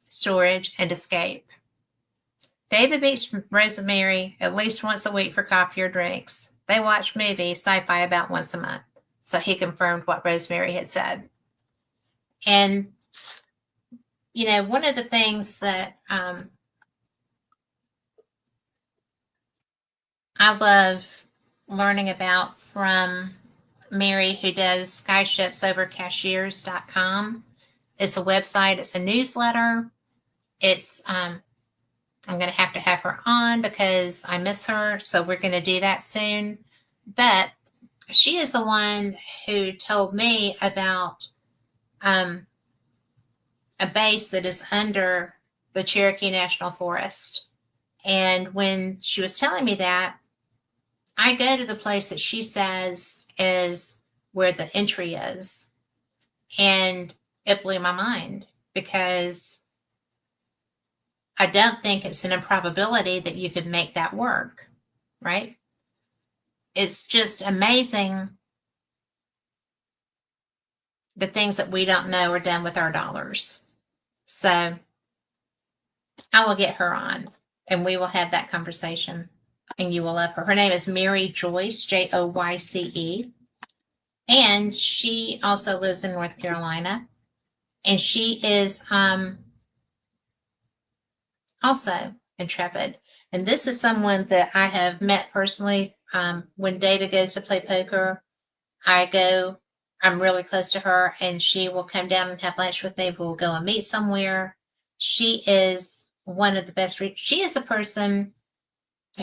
storage, and escape. David meets Rosemary at least once a week for coffee or drinks. They watch movies, sci-fi, about once a month. So he confirmed what Rosemary had said. And, one of the things that I love learning about from Mary, who does skyships over cashiers.com. It's a website, it's a newsletter. It's I'm going to have her on because I miss her, so we're going to do that soon. But she is the one who told me about a base that is under the Cherokee National Forest. And when she was telling me that, I go to the place that she says is where the entry is. And it blew my mind because I don't think it's an improbability that you could make that work, right? It's just amazing the things that we don't know are done with our dollars. So I will get her on and we will have that conversation and you will love her. Her name is Mary Joyce, Joyce. And she also lives in North Carolina. And she is also intrepid. And this is someone that I have met personally. When David goes to play poker, I'm really close to her, and she will come down and have lunch with me. We'll go and meet somewhere. She is one of the best. She is the person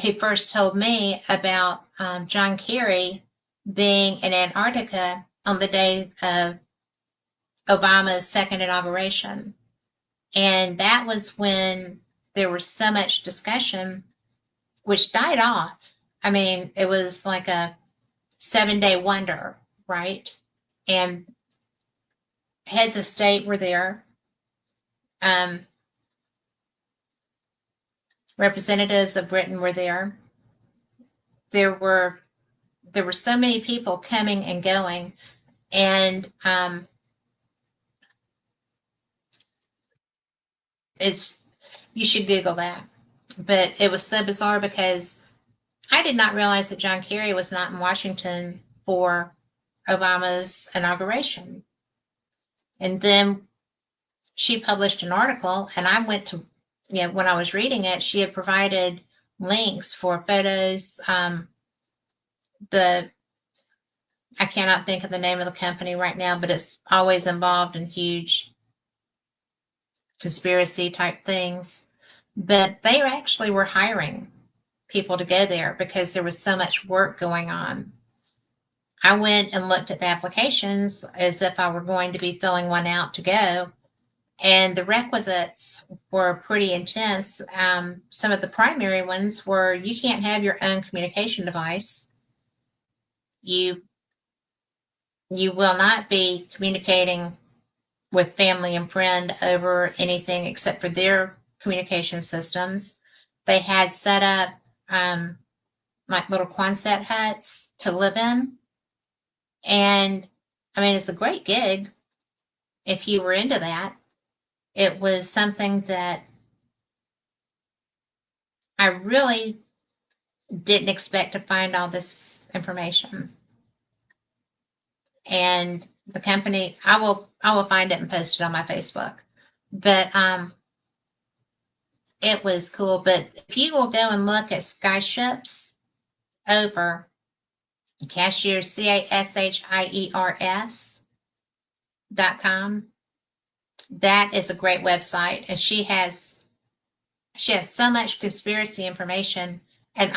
who first told me about John Kerry being in Antarctica on the day of Obama's second inauguration. And that was when there was so much discussion, which died off. I mean, it was like a 7-day wonder, right? And heads of state were there. Representatives of Britain were there. There were so many people coming and going, and you should Google that. But it was so bizarre because I did not realize that John Kerry was not in Washington for Obama's inauguration. And then she published an article, and I went to, when I was reading it, she had provided links for photos. I cannot think of the name of the company right now, but it's always involved in huge conspiracy type things. But they actually were hiring people to go there because there was so much work going on. I went and looked at the applications as if I were going to be filling one out to go. And the requisites were pretty intense. Some of the primary ones were you can't have your own communication device. You will not be communicating with family and friend over anything except for their communication systems. They had set up like little Quonset huts to live in. And I mean, it's a great gig if you were into that. It was something that I really didn't expect to find all this information. And the company, I will find it and post it on my Facebook. But it was cool. But if you will go and look at skyships over Cashiers, CASHIERS.com. That is a great website, and she has so much conspiracy information. And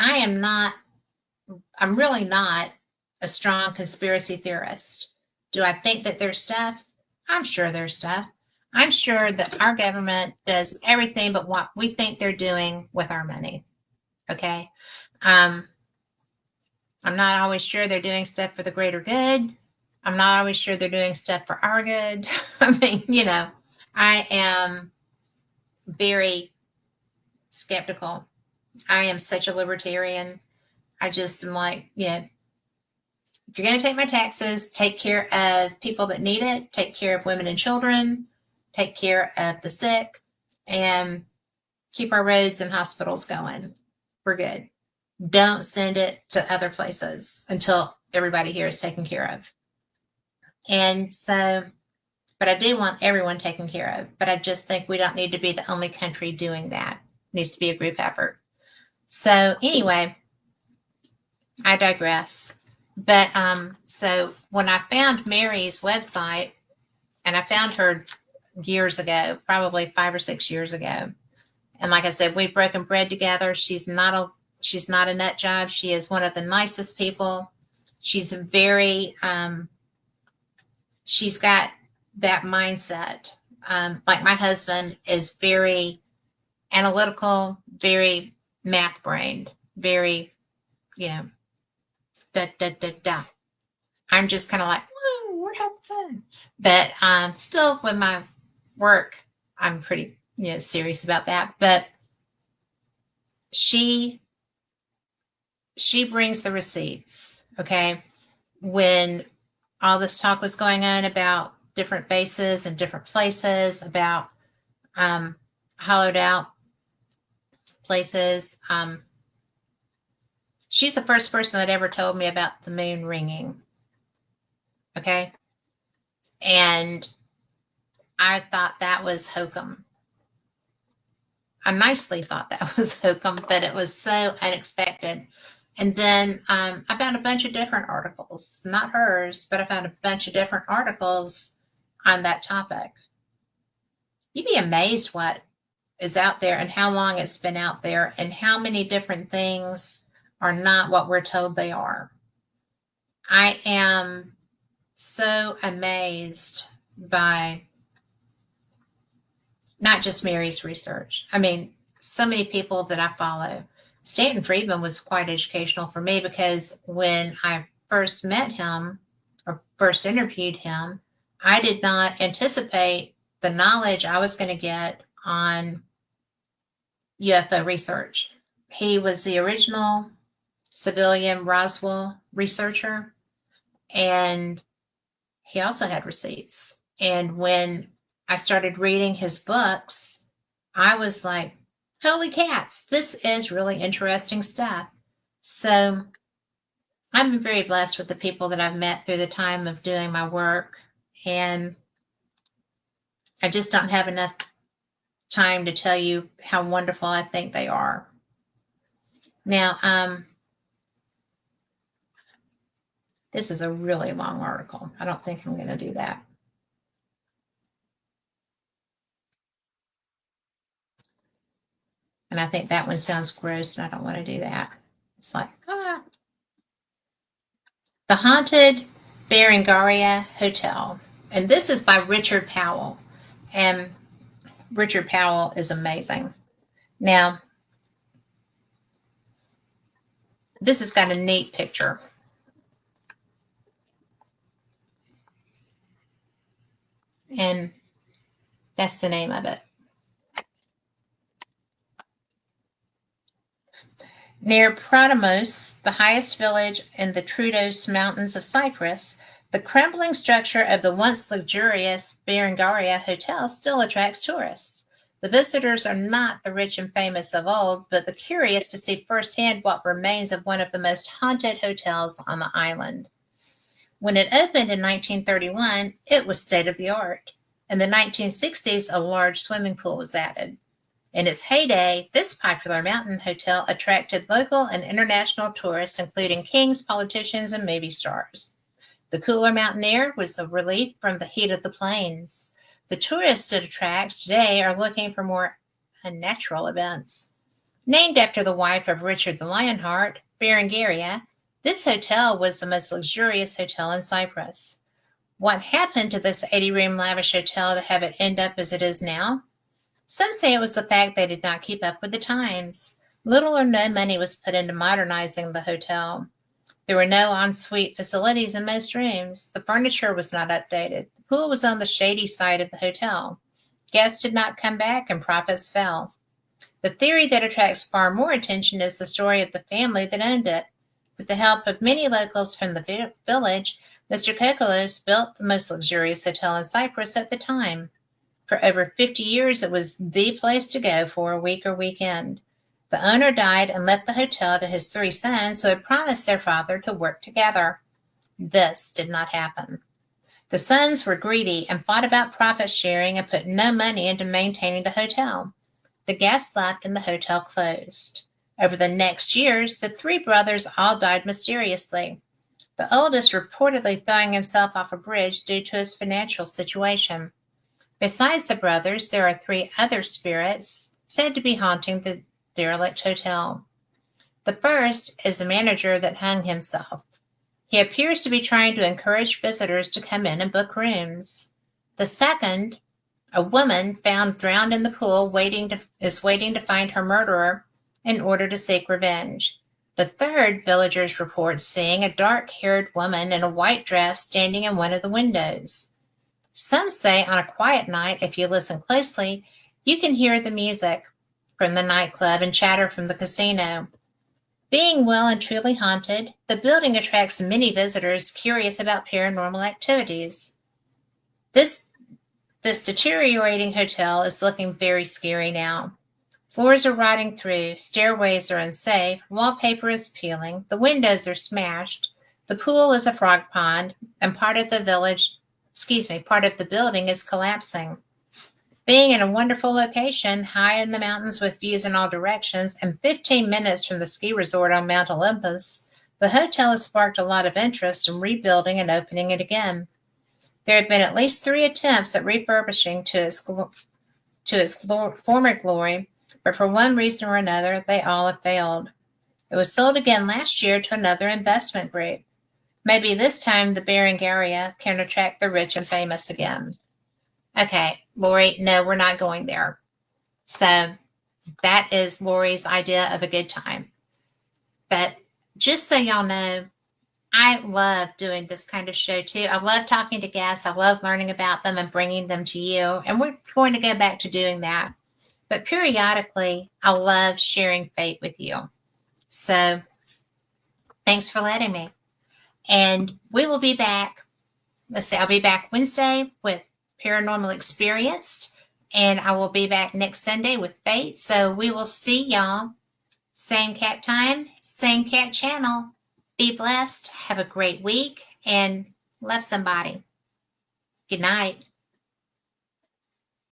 I'm really not a strong conspiracy theorist. Do I think that there's stuff? I'm sure there's stuff. I'm sure that our government does everything but what we think they're doing with our money. Okay. I'm not always sure they're doing stuff for the greater good. I'm not always sure they're doing stuff for our good. I mean, I am very skeptical. I am such a libertarian. I just am like, if you're going to take my taxes, take care of people that need it, take care of women and children, take care of the sick, and keep our roads and hospitals going. We're good. Don't send it to other places until everybody here is taken care of. And so, but I do want everyone taken care of. But I just think we don't need to be the only country doing that. It needs to be a group effort. So anyway, I digress. But so when I found Mary's website, and I found her years ago, probably 5 or 6 years ago. And like I said, we've broken bread together. She's not a nut job. She is one of the nicest people. She's very, she's got that mindset. Like my husband is very analytical, very math brained, very, da, da, da, da. I'm just kind of like, whoa, we're having fun. But still with my work, I'm pretty, serious about that. But she brings the receipts. Okay. When all this talk was going on about different bases and different places, about hollowed out places, she's the first person that ever told me about the moon ringing. Okay. And I thought that was hokum. I nicely thought that was hokum, but it was so unexpected. And then I found a bunch of different articles, not hers, but I found a bunch of different articles on that topic. You'd be amazed what is out there and how long it's been out there and how many different things are not what we're told they are. I am so amazed by not just Mary's research. I mean, so many people that I follow. Stanton Friedman was quite educational for me because when I first met him or first interviewed him, I did not anticipate the knowledge I was going to get on UFO research. He was the original civilian Roswell researcher, and he also had receipts. And when I started reading his books, I was like, holy cats, this is really interesting stuff. So I've been very blessed with the people that I've met through the time of doing my work. And I just don't have enough time to tell you how wonderful I think they are. Now, this is a really long article. I don't think I'm going to do that. And I think that one sounds gross, and I don't want to do that. It's like, The Haunted Berengaria Hotel. And this is by Richard Powell. And Richard Powell is amazing. Now, this has got a neat picture. And that's the name of it. Near Prodamos, the highest village in the Troodos Mountains of Cyprus, the crumbling structure of the once luxurious Berengaria Hotel still attracts tourists. The visitors are not the rich and famous of old, but the curious to see firsthand what remains of one of the most haunted hotels on the island. When it opened in 1931, it was state of the art. In the 1960s, a large swimming pool was added. In its heyday, this popular mountain hotel attracted local and international tourists, including kings, politicians, and movie stars. The cooler mountain air was a relief from the heat of the plains. The tourists it attracts today are looking for more unnatural events. Named after the wife of Richard the Lionheart, Berengaria, this hotel was the most luxurious hotel in Cyprus. What happened to this 80-room lavish hotel to have it end up as it is now? Some say it was the fact they did not keep up with the times. Little or no money was put into modernizing the hotel. There were no ensuite facilities in most rooms. The furniture was not updated. The pool was on the shady side of the hotel. Guests did not come back and profits fell. The theory that attracts far more attention is the story of the family that owned it. With the help of many locals from the village, Mr. Kokolos built the most luxurious hotel in Cyprus at the time. For over 50 years, it was the place to go for a week or weekend. The owner died and left the hotel to his 3 sons who had promised their father to work together. This did not happen. The sons were greedy and fought about profit sharing and put no money into maintaining the hotel. The guests left and the hotel closed. Over the next years, the 3 brothers all died mysteriously. The oldest reportedly throwing himself off a bridge due to his financial situation. Besides the brothers, there are 3 other spirits said to be haunting the derelict hotel. The first is the manager that hung himself. He appears to be trying to encourage visitors to come in and book rooms. The second, a woman found drowned in the pool is waiting to find her murderer in order to seek revenge. The third, villagers report seeing a dark-haired woman in a white dress standing in one of the windows. Some say on a quiet night, if you listen closely, you can hear the music from the nightclub and chatter from the casino. Being well and truly haunted, the building attracts many visitors curious about paranormal activities. This deteriorating hotel is looking very scary now. Floors are rotting through, stairways are unsafe, wallpaper is peeling, the windows are smashed, the pool is a frog pond, and part of the building is collapsing. Being in a wonderful location, high in the mountains with views in all directions, and 15 minutes from the ski resort on Mount Olympus, the hotel has sparked a lot of interest in rebuilding and opening it again. There have been at least 3 attempts at refurbishing to its former glory, but for one reason or another, they all have failed. It was sold again last year to another investment group. Maybe this time the Berengaria can attract the rich and famous again. Okay, Lori, no, we're not going there. So that is Lori's idea of a good time. But just so y'all know, I love doing this kind of show too. I love talking to guests. I love learning about them and bringing them to you. And we're going to go back to doing that. But periodically, I love sharing fate with you. So thanks for letting me. And we will be back. I'll be back Wednesday with Paranormal Experienced. And I will be back next Sunday with Fate. So we will see y'all. Same cat time, same cat channel. Be blessed. Have a great week and love somebody. Good night.